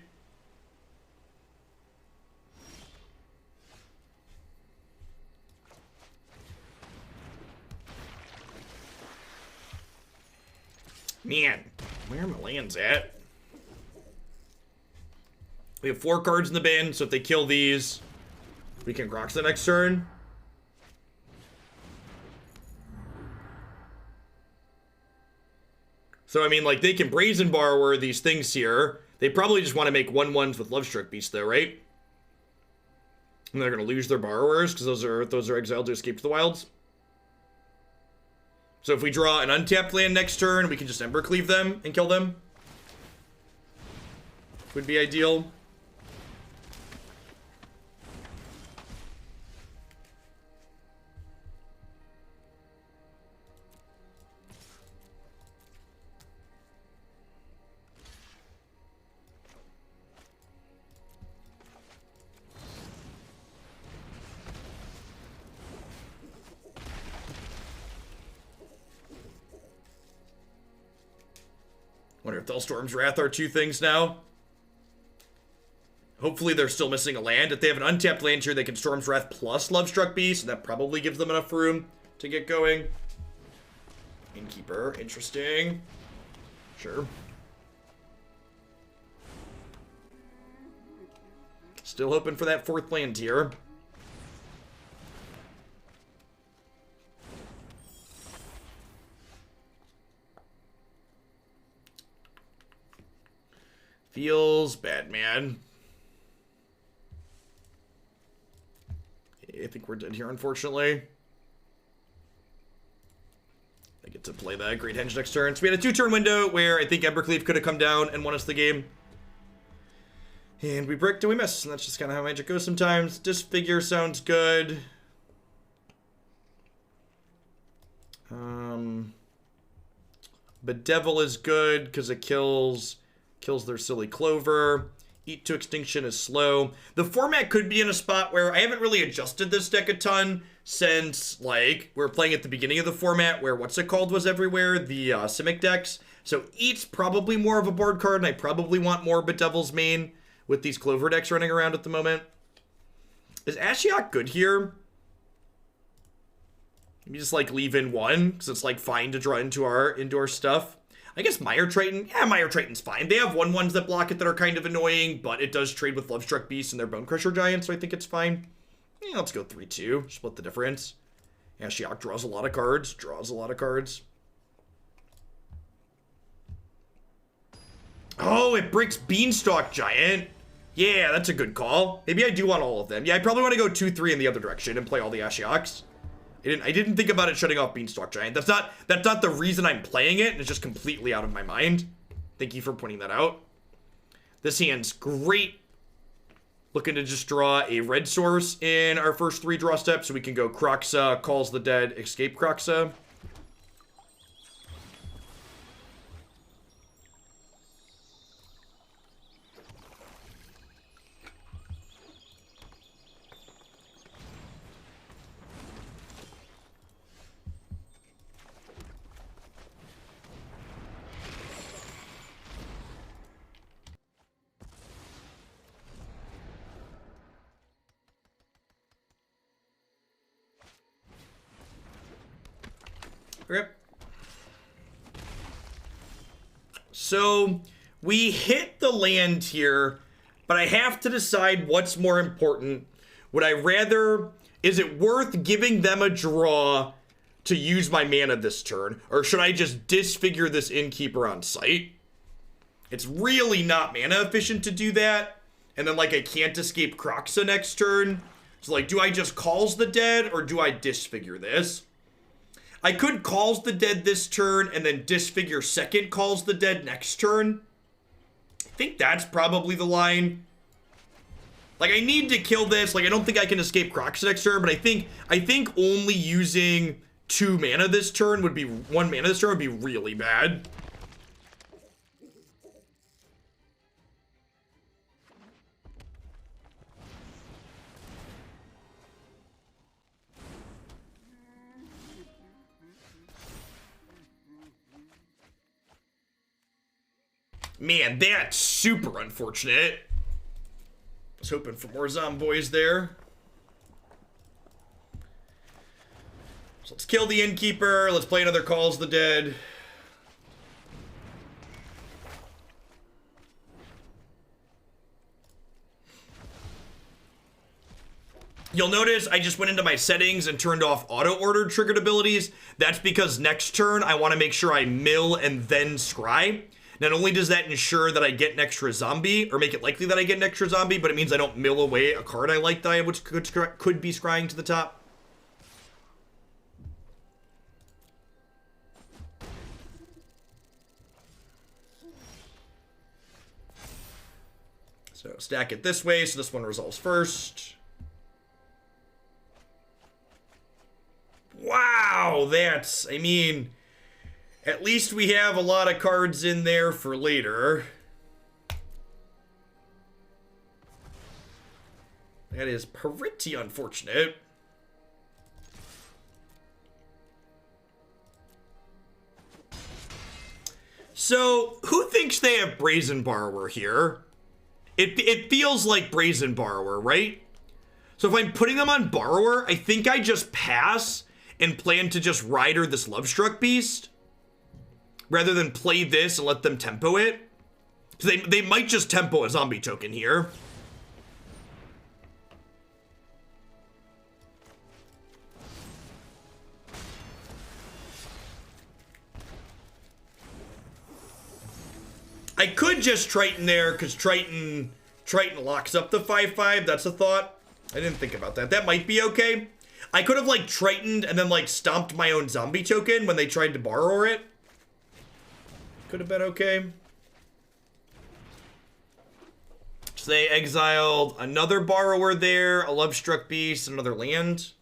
Man, where are my lands at? We have 4 cards in the bin, so if they kill these, we can Kroxa the next turn. So, I mean, like, they can Brazen Borrower these things here. They probably just want to make 1/1s with Lovestruck Beast, though, right? And they're going to lose their Borrowers, because those are exiled to Escape to the Wilds. So if we draw an untapped land next turn, we can just Embercleave them and kill them. Would be ideal. Wonder if they'll Storm's Wrath our 2 things now. Hopefully they're still missing a land. If they have an untapped land here, they can Storm's Wrath plus Lovestruck Beast. That probably gives them enough room to get going. Innkeeper, interesting. Sure. Still hoping for that 4th land here. Feels bad, man. I think we're dead here, unfortunately. I get to play that Great Henge next turn. So we had a 2-turn window where I think Embercleave could have come down and won us the game. And we bricked and we missed. And that's just kind of how Magic goes sometimes. Disfigure sounds good. Bedevil is good because it kills their silly Clover. Eat to Extinction is slow. The format could be in a spot where I haven't really adjusted this deck a ton since, like, we were playing at the beginning of the format where what's it called was everywhere, the Simic decks. So Eat's probably more of a board card, and I probably want more Bedevil's main with these Clover decks running around at the moment. Is Ashiok good here? Maybe just, like, leave in 1, because it's, like, fine to draw into our stuff. I guess Mire Triton, yeah, Mire Triton's fine. They have 1/1s that block it that are kind of annoying, but it does trade with Lovestruck Beast and their Bonecrusher Giant, so I think it's fine. Yeah, let's go 3-2, split the difference. Ashiok draws a lot of cards, Oh, it breaks Beanstalk Giant. Yeah, that's a good call. Maybe I do want all of them. Yeah, I probably want to go 2-3 in the other direction and play all the Ashioks. I didn't think about it shutting off Beanstalk Giant. That's not the reason I'm playing it. It's just completely out of my mind. Thank you for pointing that out. This hand's great. Looking to just draw a red source in our first 3 draw steps, so we can go Kroxa, Calls the Dead, Escape Kroxa. Rip. So we hit the land here, but I have to decide what's more important. Would I rather, is it worth giving them a draw to use my mana this turn, or should I just disfigure this innkeeper on sight? It's really not mana efficient to do that, and then like I can't escape Kroxa next turn. So like, do I just Calls the Dead, or do I disfigure this? I could Calls the Dead this turn, and then disfigure second Calls the Dead next turn. I think that's probably the line. Like, I need to kill this. Like, I don't think I can escape Kroxa next turn, but I think only using 2 mana this turn would be, 1 mana this turn would be really bad. Man, that's super unfortunate. I was hoping for more zomboys there. So let's kill the innkeeper. Let's play another Calls the Dead. You'll notice I just went into my settings and turned off auto-ordered triggered abilities. That's because next turn I want to make sure I mill and then scry. Not only does that ensure that I get an extra zombie, or make it likely that I get an extra zombie, but it means I don't mill away a card I like that I could be scrying to the top. So stack it this way, so this one resolves first. Wow, that's, I mean, at least we have a lot of cards in there for later. That is pretty unfortunate. So, who thinks they have Brazen Borrower here? It feels like Brazen Borrower, right? So if I'm putting them on Borrower, I think I just pass and plan to just Rider this Lovestruck Beast, rather than play this and let them tempo it. So they might just tempo a zombie token here. I could just Triton there, because Triton locks up the 5/5. That's a thought. I didn't think about that. That might be okay. I could have like Tritoned and then like stomped my own zombie token when they tried to borrow it. Could have been okay. So they exiled another borrower there, a Lovestruck Beast, another land.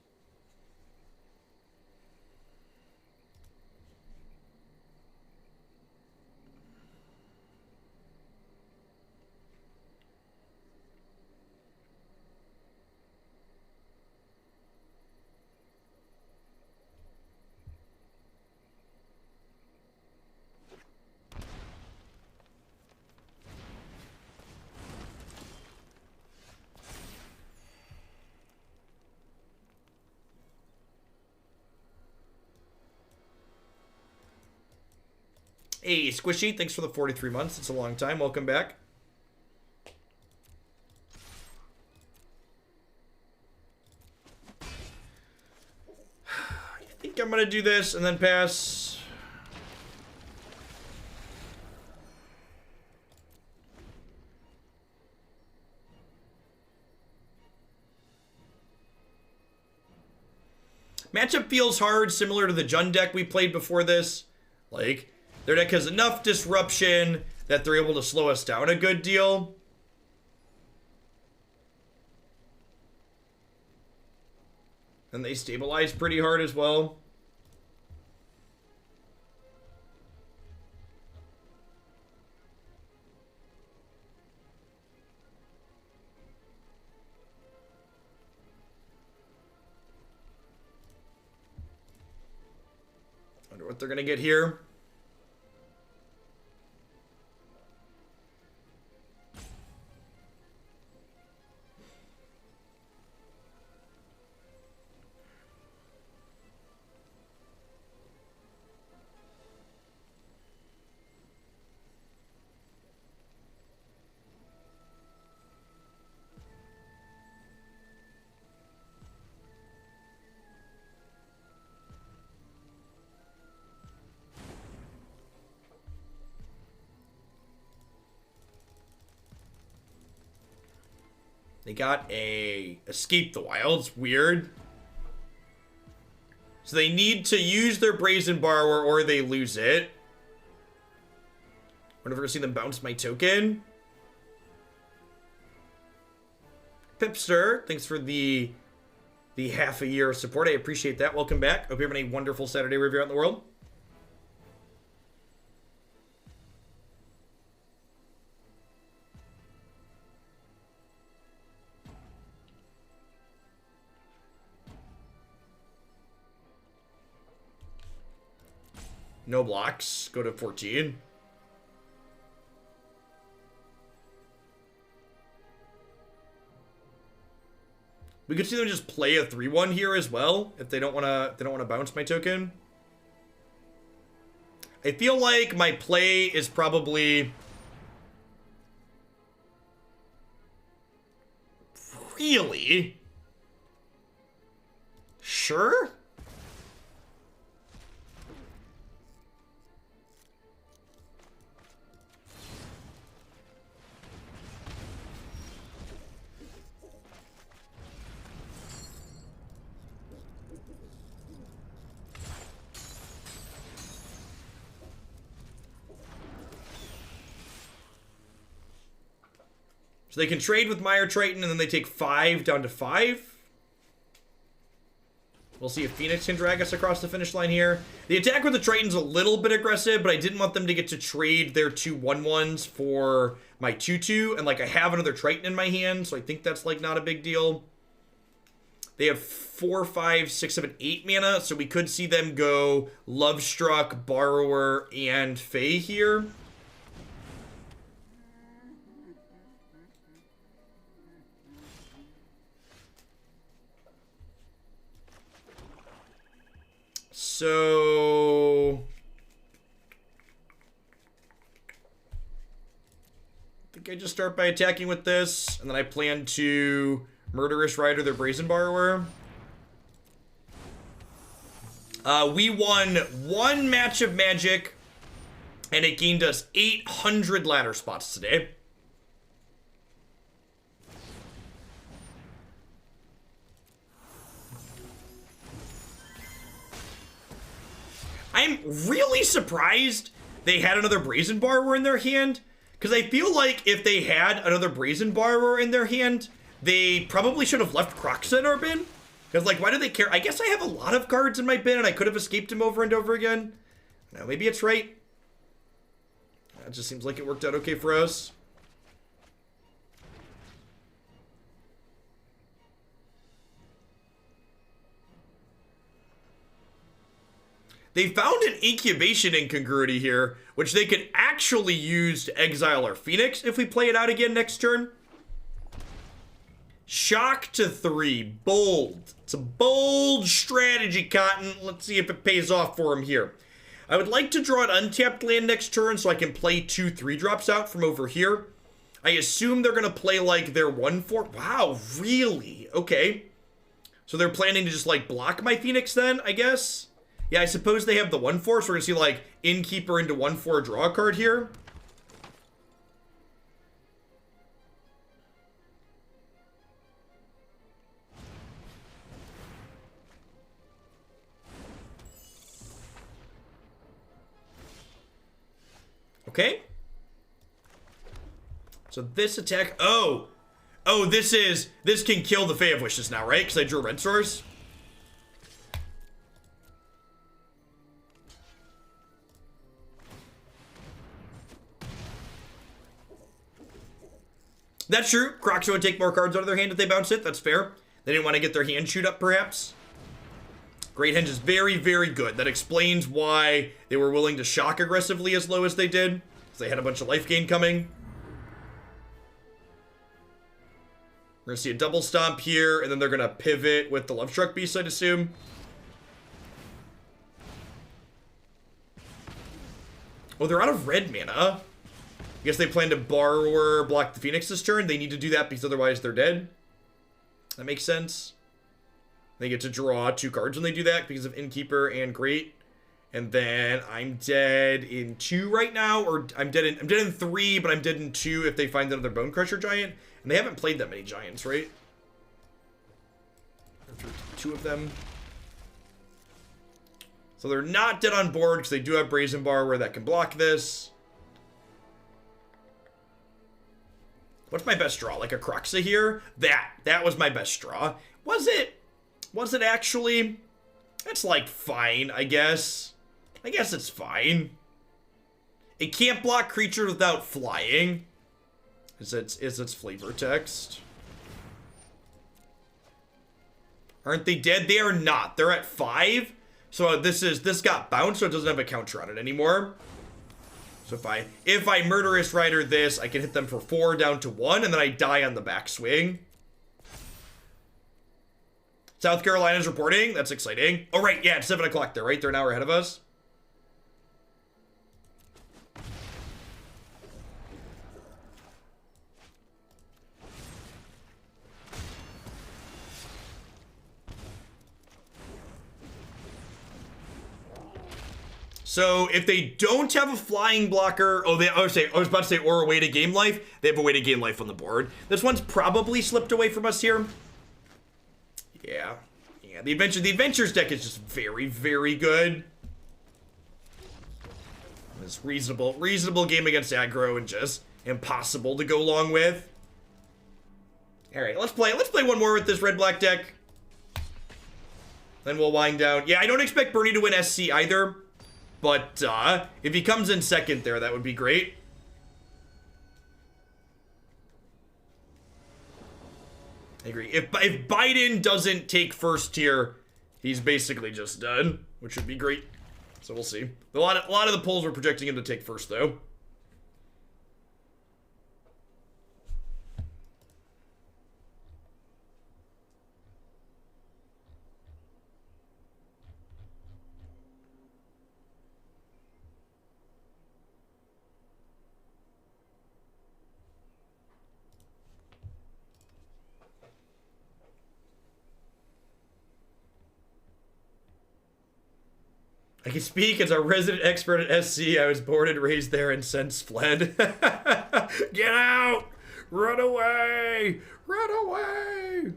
Hey, Squishy, thanks for the 43 months. It's a long time. Welcome back. I think I'm going to do this and then pass. Matchup feels hard, similar to the Jund deck we played before this. Like, their deck has enough disruption that they're able to slow us down a good deal. And they stabilize pretty hard as well. Wonder what they're gonna get here. They got a Escape the Wilds. Weird. So they need to use their Brazen Borrower or they lose it. Wonder if we're gonna see them bounce my token. Pipster, thanks for the half a year of support. I appreciate that. Welcome back. Hope you're having a wonderful Saturday wherever you're out in the world. No blocks. Go to 14. We could see them just play a 3-1 here as well if they don't want to bounce my token. I feel like my play is probably really sure. So they can trade with Mire Triton, and then they take 5 down to 5. We'll see if Phoenix can drag us across the finish line here. The attack with the Triton's a little bit aggressive, but I didn't want them to get to trade their 2 1/1s for my 2/2. And, like, I have another Triton in my hand, so I think that's, like, not a big deal. They have 4, 5, 6, 7, 8 mana, so we could see them go Lovestruck, Borrower, and Fae here. So I think I just start by attacking with this, and then I plan to Murderous Rider their Brazen Borrower. We won 1 match of Magic, and it gained us 800 ladder spots today. I'm really surprised they had another Brazen Borrower in their hand, because I feel like if they had another Brazen Borrower in their hand, they probably should have left Kroxa in our bin. Because, like, why do they care? I guess I have a lot of cards in my bin, and I could have escaped him over and over again. No, maybe it's right. It just seems like it worked out okay for us. They found an incubation incongruity here, which they could actually use to exile our Phoenix if we play it out again next turn. Shock to 3. Bold. It's a bold strategy, Cotton. Let's see if it pays off for him here. I would like to draw an untapped land next turn so I can play 2 3-drops out from over here. I assume they're going to play like their 1/4. Wow, really? Okay. So they're planning to just like block my Phoenix then, I guess? Yeah, I suppose they have the 1/4, so we're going to see, like, Innkeeper into 1/4 draw a card here. Okay. So this attack... Oh, this can kill the Fae of Wishes now, right? Because I drew Red Source. That's true. Kroxa would take more cards out of their hand if they bounce it. That's fair. They didn't want to get their hand chewed up, perhaps. Great Henge is very, very good. That explains why they were willing to shock aggressively as low as they did. Because they had a bunch of life gain coming. We're going to see a double stomp here, and then they're going to pivot with the Lovestruck Beast, I'd assume. Oh, they're out of red mana. I guess they plan to Borrower block the Phoenix this turn. They need to do that because otherwise they're dead. That makes sense. They get to draw 2 cards when they do that because of Innkeeper and Great And then I'm dead in 2 right now, or I'm dead in 3, but I'm dead in 2 if they find another Bonecrusher Giant. And they haven't played that many Giants, right? 2 of them. So they're not dead on board because they do have Brazen Bar where that can block this. What's my best draw? Like a Kroxa here? That was my best draw. Was it? Was it actually? It's like fine, I guess. I guess it's fine. It can't block creatures without flying. Is its flavor text. Aren't they dead? They are not. They're at 5. So this got bounced, so it doesn't have a counter on it anymore. So if I Murderous Rider this, I can hit them for 4 down to 1, and then I die on the backswing. South Carolina's reporting. That's exciting. Oh, right. Yeah, it's 7 o'clock there, right? They're an hour ahead of us. So if they don't have a flying blocker, I was about to say or a way to game life. They have a way to gain life on the board. This one's probably slipped away from us here. Yeah. The adventures deck is just very, very good. It's reasonable game against aggro and just impossible to go along with. All right, let's play one more with this red-black deck. Then we'll wind down. Yeah, I don't expect Bernie to win SC either. But if he comes in second there, that would be great. I agree. If Biden doesn't take first tier, he's basically just done, which would be great. So we'll see. A lot of the polls were projecting him to take first, though. I can speak as a resident expert at SC. I was born and raised there and since fled. Get out! Run away! Run away!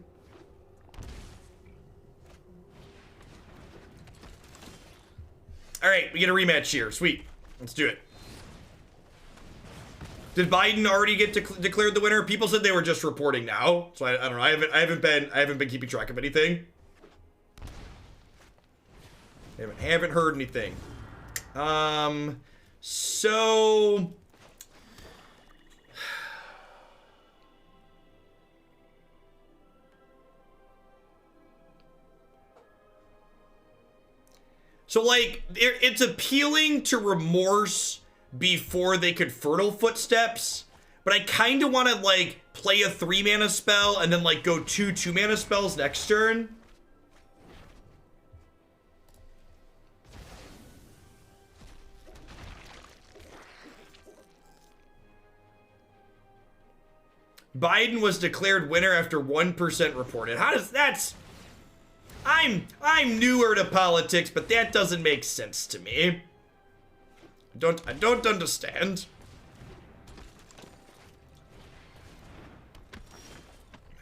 All right, we get a rematch here. Sweet. Let's do it. Did Biden already get declared the winner? People said they were just reporting now, so I don't know. I haven't been keeping track of anything. Haven't heard anything. So like it's appealing to Remorse before they could Fertile Footsteps, but I kind of want to like play a 3-mana spell and then like go 2 2-mana spells next turn. Biden was declared winner after 1% reported. How does that's... I'm newer to politics, but that doesn't make sense to me. I don't understand.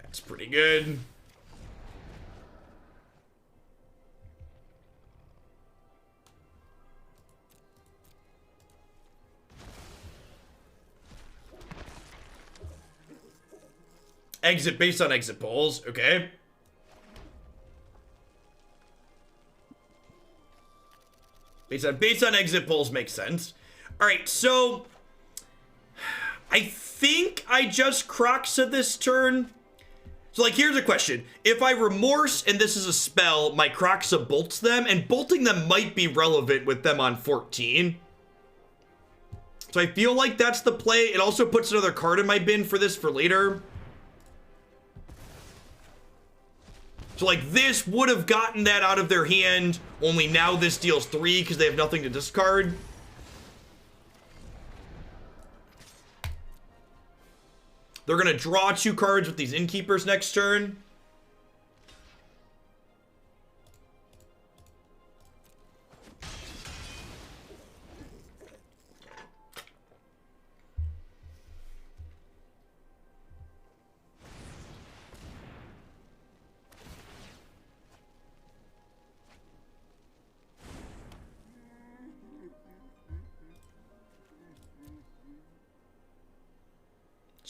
That's pretty good. Exit based on exit polls, okay. Based on exit polls makes sense. All right, so I think I just Kroxa this turn. So like, here's a question. If I Remorse and this is a spell, my Kroxa bolts them, and bolting them might be relevant with them on 14. So I feel like that's the play. It also puts another card in my bin for this for later. So like this would have gotten that out of their hand, only now this deals 3 because they have nothing to discard. They're gonna draw 2 cards with these Innkeepers next turn.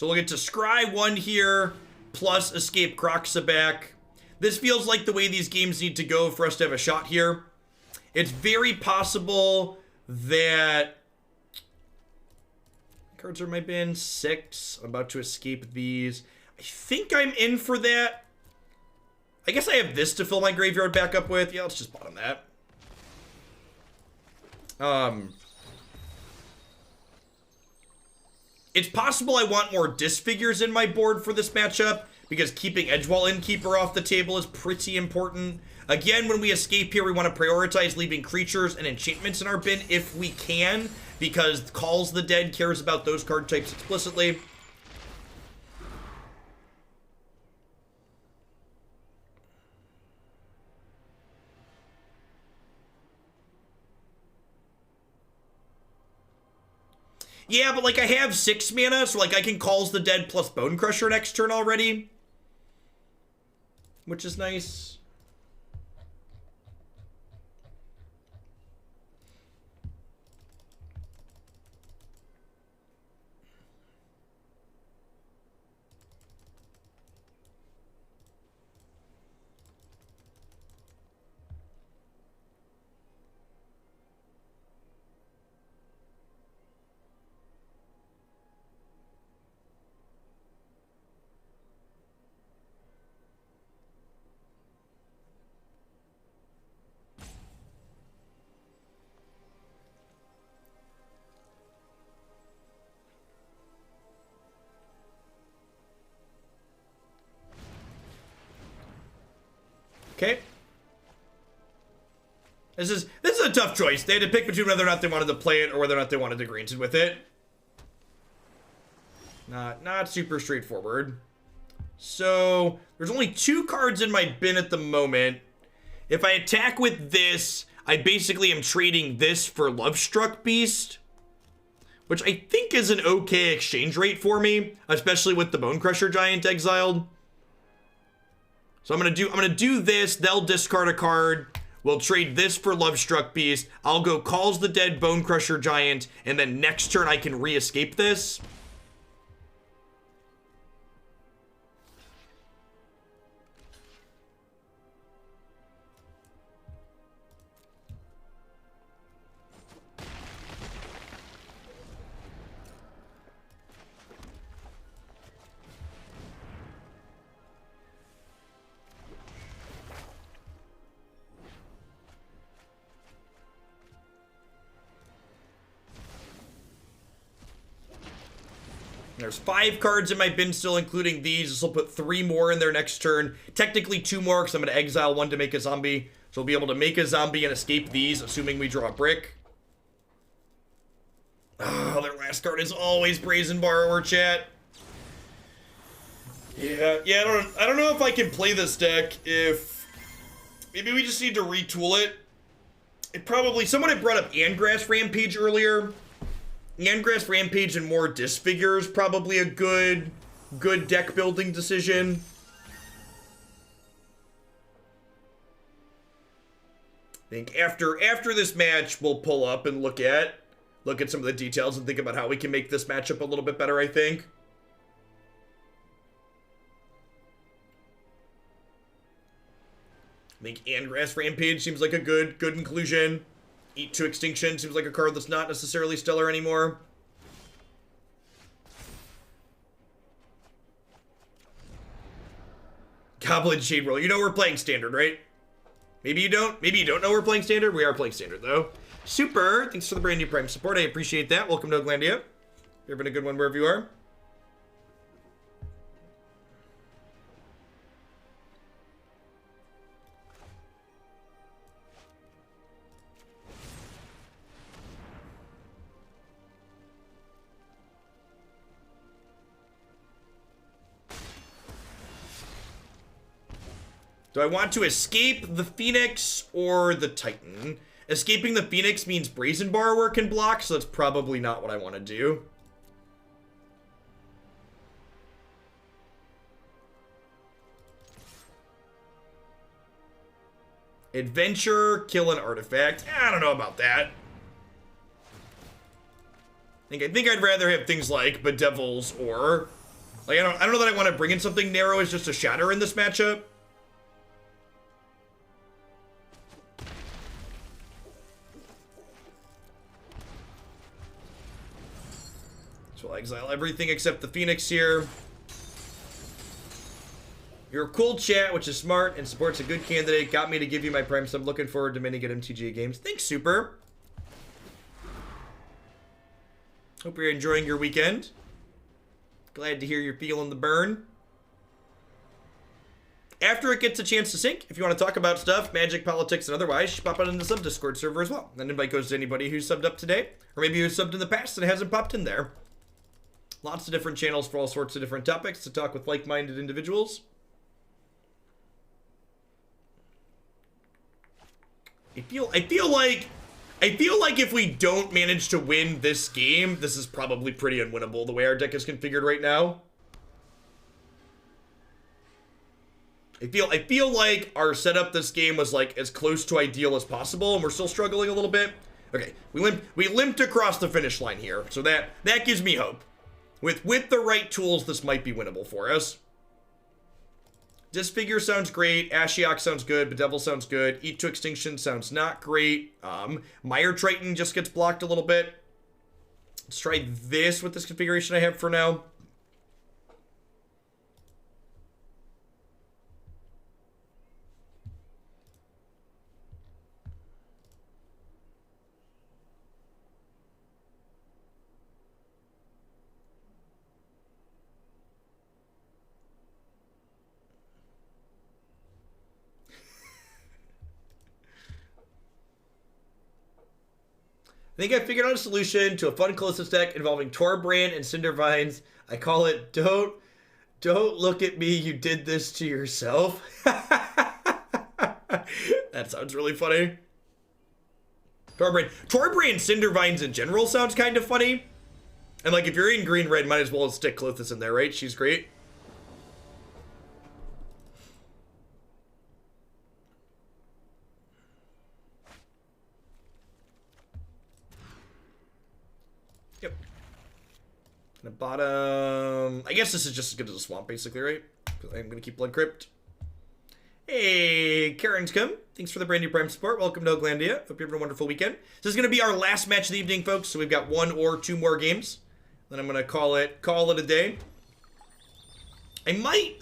So we'll get to scry 1 here, plus escape Kroxa back. This feels like the way these games need to go for us to have a shot here. It's very possible that... Cards are in my bin. 6. I'm about to escape these. I think I'm in for that. I guess I have this to fill my graveyard back up with. Yeah, let's just bottom that. It's possible I want more Disfigures in my board for this matchup, because keeping Edgewall Innkeeper off the table is pretty important. Again, when we escape here, we want to prioritize leaving creatures and enchantments in our bin if we can, because Calls the Dead cares about those card types explicitly. Yeah, but like I have 6 mana, so like I can Calls the Dead plus Bonecrusher next turn already. Which is nice. Okay. This is a tough choice. They had to pick between whether or not they wanted to play it or whether or not they wanted to green it with it. Not super straightforward. So there's only 2 cards in my bin at the moment. If I attack with this, I basically am trading this for Lovestruck Beast, which I think is an okay exchange rate for me, especially with the Bonecrusher Giant exiled. So I'm gonna do this. They'll discard a card. We'll trade this for Lovestruck Beast. I'll go Calls the Dead, Bonecrusher Giant, and then next turn I can re-escape this. There's 5 cards in my bin still, including these. This will put 3 more in there next turn. Technically 2 more, because I'm going to exile 1 to make a zombie. So we'll be able to make a zombie and escape these, assuming we draw a brick. Oh, their last card is always Brazen Borrower, chat. Yeah, I don't know if I can play this deck if... Maybe we just need to retool it. It probably... Someone had brought up Angrass Rampage earlier. Angrass Rampage and more Disfigure is probably a good deck building decision. I think after this match, we'll pull up and look at some of the details and think about how we can make this matchup a little bit better, I think. I think Angrass Rampage seems like a good inclusion. Eat to Extinction seems like a card that's not necessarily stellar anymore. Goblin Shade Roll. You know we're playing Standard, right? Maybe you don't. Maybe you don't know we're playing Standard. We are playing Standard, though. Super. Thanks for the brand new Prime support. I appreciate that. Welcome to Oglandia. You've been a good one wherever you are. Do I want to escape the Phoenix or the Titan? Escaping the Phoenix means Brazen Borrower can block, so that's probably not what I want to do. Adventure, kill an artifact. I don't know about that. I think I'd rather have things like Bedevils or Like, I don't know that I want to bring in something narrow as just a shatter in this matchup. So I'll exile everything except the Phoenix here. You're a cool chat, which is smart and supports a good candidate. Got me to give you my prime sub. Looking forward to many good MTGA games. Thanks, Super. Hope you're enjoying your weekend. Glad to hear you're feeling the burn. After it gets a chance to sync, if you want to talk about stuff, magic, politics, and otherwise, pop out in the sub Discord server as well. That invite goes to anybody who's subbed up today, or maybe who's subbed in the past and hasn't popped in there. Lots of different channels for all sorts of different topics to talk with like-minded individuals. I feel like if we don't manage to win this game, this is probably pretty unwinnable the way our deck is configured right now. I feel like our setup this game was like as close to ideal as possible, and we're still struggling a little bit. Okay, we limped across the finish line here, so that gives me hope. With the right tools, this might be winnable for us. Disfigure sounds great. Ashiok sounds good. Bedevil sounds good. Eat to Extinction sounds not great. Mire Triton just gets blocked a little bit. Let's try this with this configuration I have for now. I think I figured out a solution to a fun closest deck involving Torbrand and Cindervines. I call it Don't Look at Me, You Did This to Yourself. That sounds really funny. Torbrand, Cindervines in general sounds kind of funny. And like if you're in green-red, might as well stick Clothis in there, right? She's great. Yep. And the bottom... I guess this is just as good as a swamp, basically, right? Because I'm going to keep Blood Crypt. Hey, Karen's come. Thanks for the brand new Prime support. Welcome to Oaklandia. Hope you have a wonderful weekend. This is going to be our last match of the evening, folks. So we've got 1 or 2 more games. Then I'm going to call it a day. I might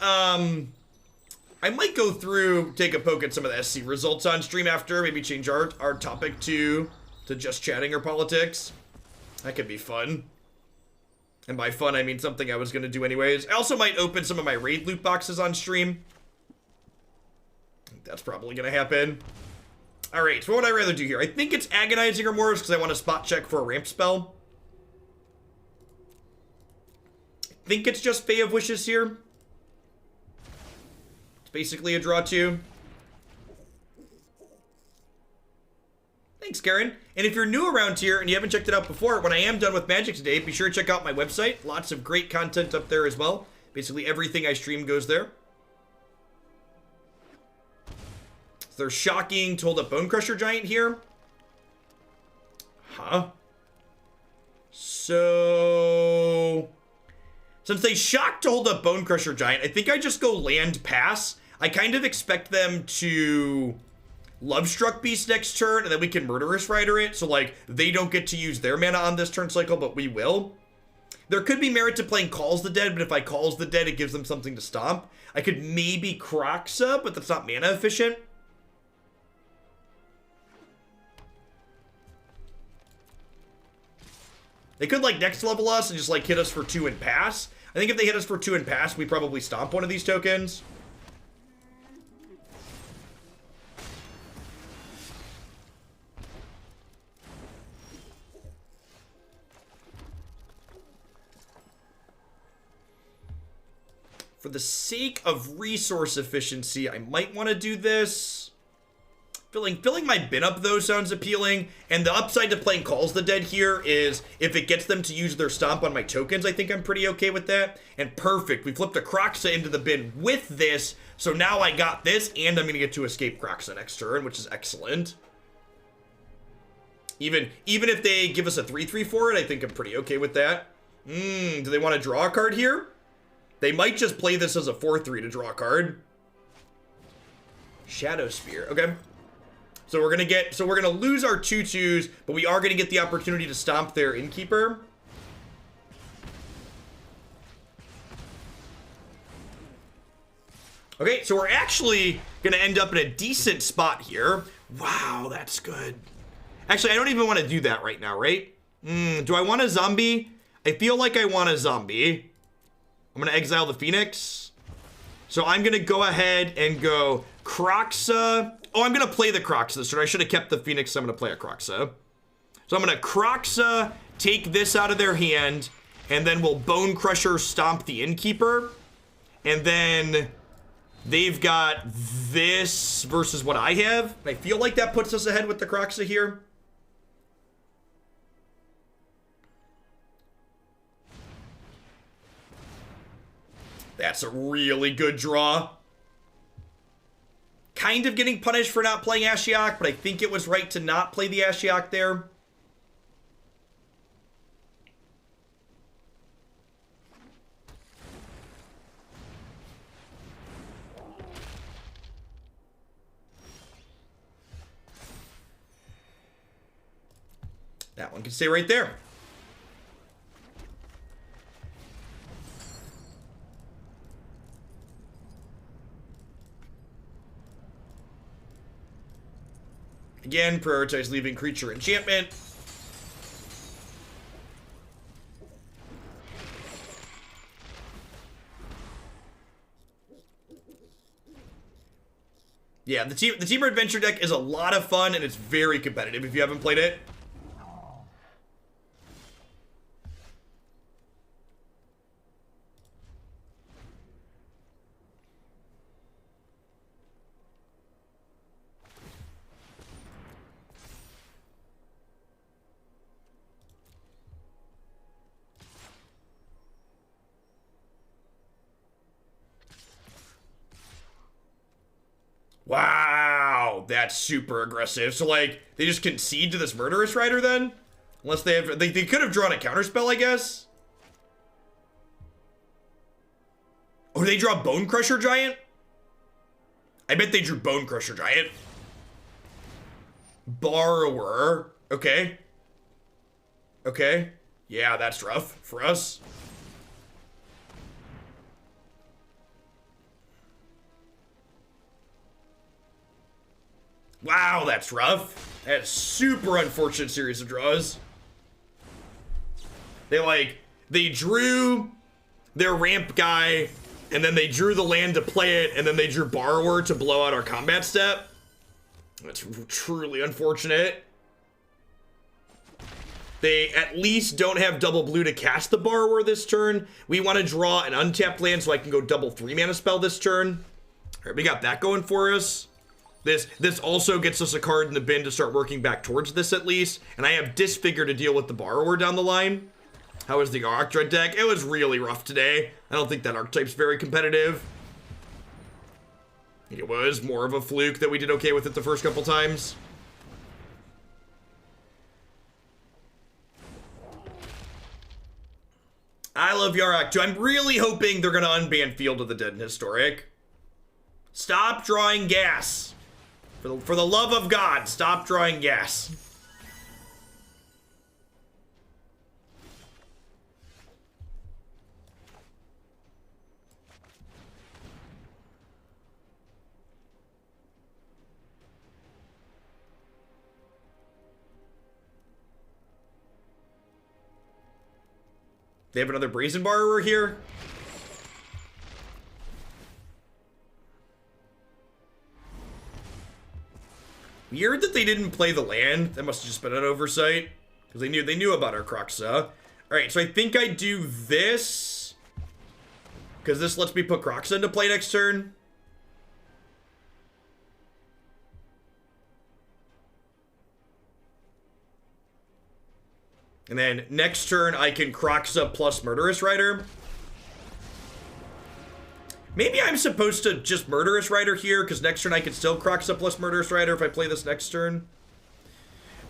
go through, take a poke at some of the SC results on stream after. Maybe change our topic to just chatting or politics. That could be fun. And by fun, I mean something I was going to do anyways. I also might open some of my raid loot boxes on stream. I think that's probably going to happen. Alright, so what would I rather do here? I think it's Agonizing Remorse because I want to spot check for a ramp spell. I think it's just Fae of Wishes here. It's basically a draw 2. Thanks, Karen. And if you're new around here and you haven't checked it out before, when I am done with Magic today, be sure to check out my website. Lots of great content up there as well. Basically everything I stream goes there. So they're shocking to hold up Bonecrusher Giant here. Huh? So... since they shocked to hold up Bonecrusher Giant, I think I just go land pass. I kind of expect them to... Lovestruck Beast next turn, and then we can Murderous Rider it, so, like, they don't get to use their mana on this turn cycle, but we will. There could be merit to playing Calls the Dead, but if I Calls the Dead, it gives them something to stomp. I could maybe Kroxa, but that's not mana efficient. They could, like, next level us and just, like, hit us for 2 and pass. I think if they hit us for 2 and pass, we probably stomp one of these tokens. For the sake of resource efficiency, I might want to do this. Filling my bin up, though, sounds appealing. And the upside to playing Calls the Dead here is if it gets them to use their stomp on my tokens, I think I'm pretty okay with that. And perfect. We flipped a Kroxa into the bin with this. So now I got this, and I'm going to get to escape Kroxa next turn, which is excellent. Even if they give us a 3/3 for it, I think I'm pretty okay with that. Do they want to draw a card here? They might just play this as a 4-3 to draw a card. Shadow Spear. Okay. So we're gonna lose our 2/2s, but we are gonna get the opportunity to stomp their Innkeeper. Okay, so we're actually gonna end up in a decent spot here. Wow, that's good. Actually, I don't even want to do that right now, right? Do I want a zombie? I feel like I want a zombie. I'm gonna exile the Phoenix. So I'm gonna go ahead and go Kroxa. Oh, I'm gonna play the Kroxa this turn. I should have kept the Phoenix, so I'm gonna play a Kroxa. So I'm gonna Kroxa, take this out of their hand, and then we'll Bonecrusher stomp the Innkeeper. And then they've got this versus what I have. I feel like that puts us ahead with the Kroxa here. That's a really good draw. Kind of getting punished for not playing Ashiok, but I think it was right to not play the Ashiok there. That one can stay right there. Again, prioritize leaving creature enchantment. Yeah, the Temur Adventure deck is a lot of fun, and it's very competitive if you haven't played it. Wow, that's super aggressive. So, like, they just concede to this Murderous Rider then? Unless they have... They could have drawn a counterspell, I guess? Oh, did they draw Bonecrusher Giant? I bet they drew Bonecrusher Giant. Borrower. Okay. Okay. Yeah, that's rough for us. Wow, that's rough. That's super unfortunate series of draws. They drew their ramp guy, and then they drew the land to play it, and then they drew Borrower to blow out our combat step. That's truly unfortunate. They at least don't have double blue to cast the Borrower this turn. We want to draw an untapped land so I can go double 3-mana spell this turn. All right, we got that going for us. This also gets us a card in the bin to start working back towards this at least. And I have Disfigure to deal with the Borrower down the line. How was the Archdread deck? It was really rough today. I don't think that archetype's very competitive. It was more of a fluke that we did okay with it the first couple times. I love Yarok too. I'm really hoping they're going to unban Field of the Dead and Historic. Stop drawing gas. For the love of God, stop drawing gas. They have another Brazen Borrower here. Weird that they didn't play the land. That must have just been an oversight. Because they knew about our Kroxa. Alright, so I think I do this. Because this lets me put Kroxa into play next turn. And then next turn I can Kroxa plus Murderous Rider. Maybe I'm supposed to just Murderous Rider here, because next turn I can still Kroxa plus Murderous Rider if I play this next turn.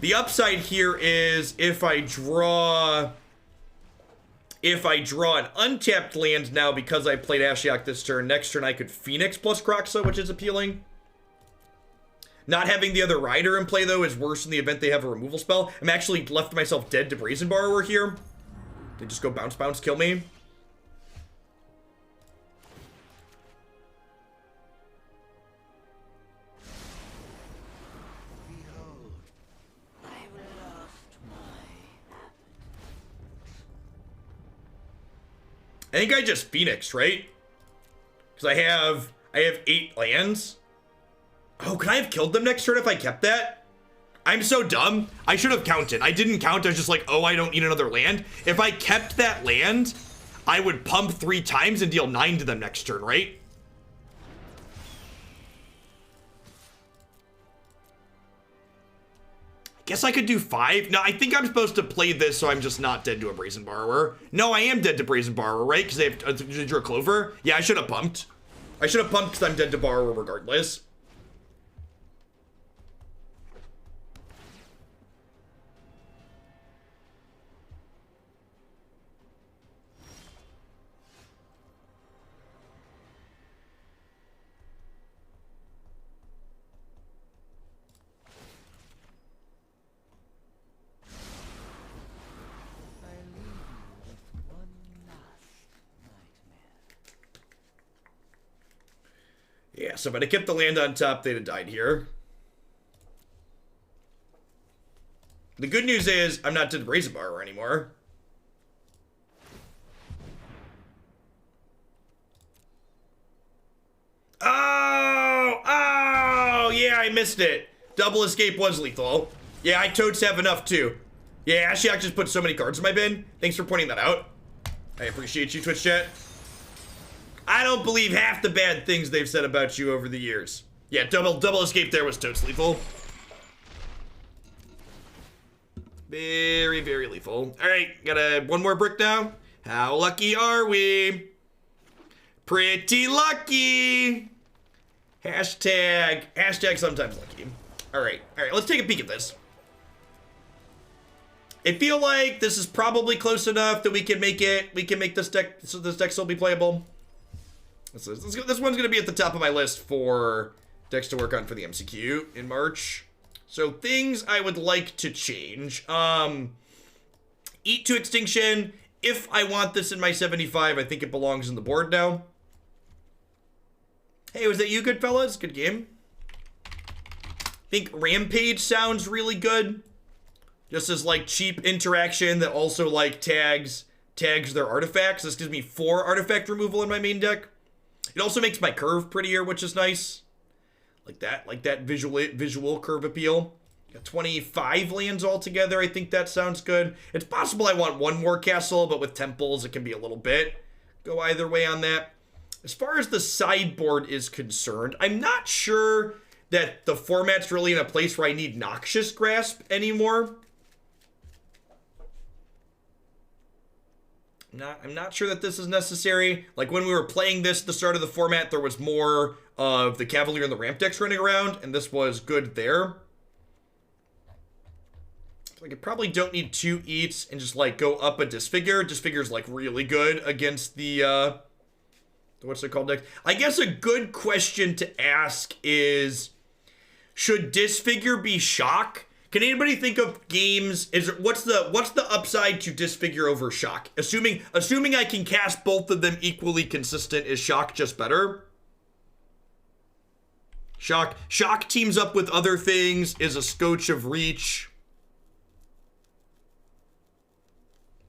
The upside here is if I draw if I draw an untapped land now because I played Ashiok this turn, next turn I could Phoenix plus Kroxa, which is appealing. Not having the other Rider in play, though, is worse in the event they have a removal spell. I'm actually left myself dead to Brazen Borrower here. They just go bounce, bounce, kill me. I think I just Phoenixed, right? Because I have 8 lands. Oh, could I have killed them next turn if I kept that? I'm so dumb. I should have counted. I didn't count. I was just like, oh, I don't need another land. If I kept that land, I would pump 3 times and deal 9 to them next turn, right? Guess I could do 5. No, I think I'm supposed to play this so I'm just not dead to a Brazen Borrower. No, I am dead to Brazen Borrower, right? Because they have drew a Clover. Yeah, I should have pumped. I should have pumped because I'm dead to Borrower regardless. Yeah, so if I'd have kept the land on top, they'd have died here. The good news is, I'm not dead to Brazen Borrower anymore. Oh, yeah, I missed it. Double escape was lethal. Yeah, I totes have enough too. Yeah, Ashiok just put so many cards in my bin. Thanks for pointing that out. I appreciate you, Twitch chat. I don't believe half the bad things they've said about you over the years. Yeah, double escape there was totes lethal. Very, very lethal. All right, got one more brick now. How lucky are we? Pretty lucky. Hashtag sometimes lucky. All right, let's take a peek at this. I feel like this is probably close enough that we can make it. We can make this deck so this deck still be playable. This one's gonna be at the top of my list for decks to work on for the MCQ in March. So things I would like to change. Eat to Extinction. If I want this in my 75, I think it belongs in the board now. Hey, was that you, good fellas? Good game. I think Rampage sounds really good. Just as like cheap interaction that also like tags their artifacts. This gives me 4 artifact removal in my main deck. It also makes my curve prettier, which is nice. Like that visual curve appeal. Got 25 lands altogether. I think that sounds good. It's possible I want one more castle, but with temples, it can be a little bit. Go either way on that. As far as the sideboard is concerned, I'm not sure that the format's really in a place where I need Noxious Grasp anymore. I'm not sure that this is necessary. Like when we were playing this at the start of the format, there was more of the Cavalier and the Ramp decks running around, and this was good there. Like I probably don't need 2 eats and just like go up a Disfigure. Disfigure's like really good against the what's it called deck? I guess a good question to ask is, should Disfigure be Shock? Can anybody think of games? What's the upside to Disfigure over Shock? Assuming I can cast both of them equally consistent, is Shock just better? Shock teams up with other things, is a scotch of reach.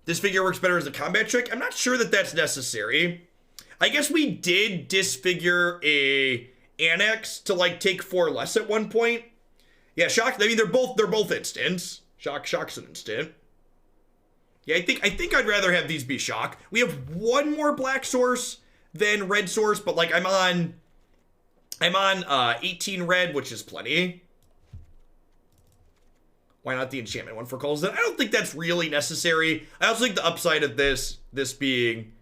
Disfigure works better as a combat trick. I'm not sure that that's necessary. I guess we did Disfigure a Annex to like take 4 less at one point. Yeah, Shock, I mean, they're both instants. Shock's an instant. Yeah, I think I'd rather have these be Shock. We have one more black source than red source, but like I'm on 18 red, which is plenty. Why not the enchantment one for Coles? I don't think that's really necessary. I also think the upside of this being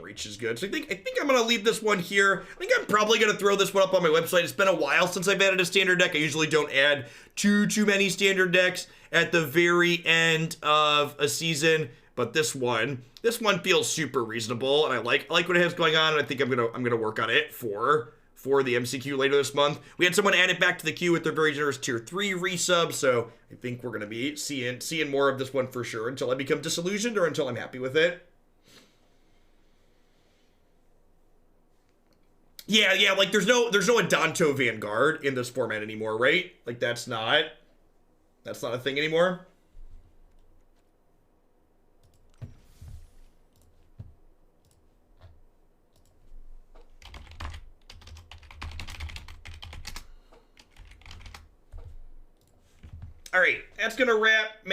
reach is good. So I think I'm gonna leave this one here. I think I'm probably gonna throw this one up on my website. It's been a while since I've added a standard deck. I usually don't add too many standard decks at the very end of a season. But this one feels super reasonable, and I like what it has going on, and I think I'm gonna work on it for the MCQ later this month. We had someone add it back to the queue with their very generous tier 3 resub, so I think we're gonna be seeing more of this one for sure until I become disillusioned or until I'm happy with it. Yeah, like there's no Adanto Vanguard in this format anymore, right? Like that's not a thing anymore. All right, that's gonna wrap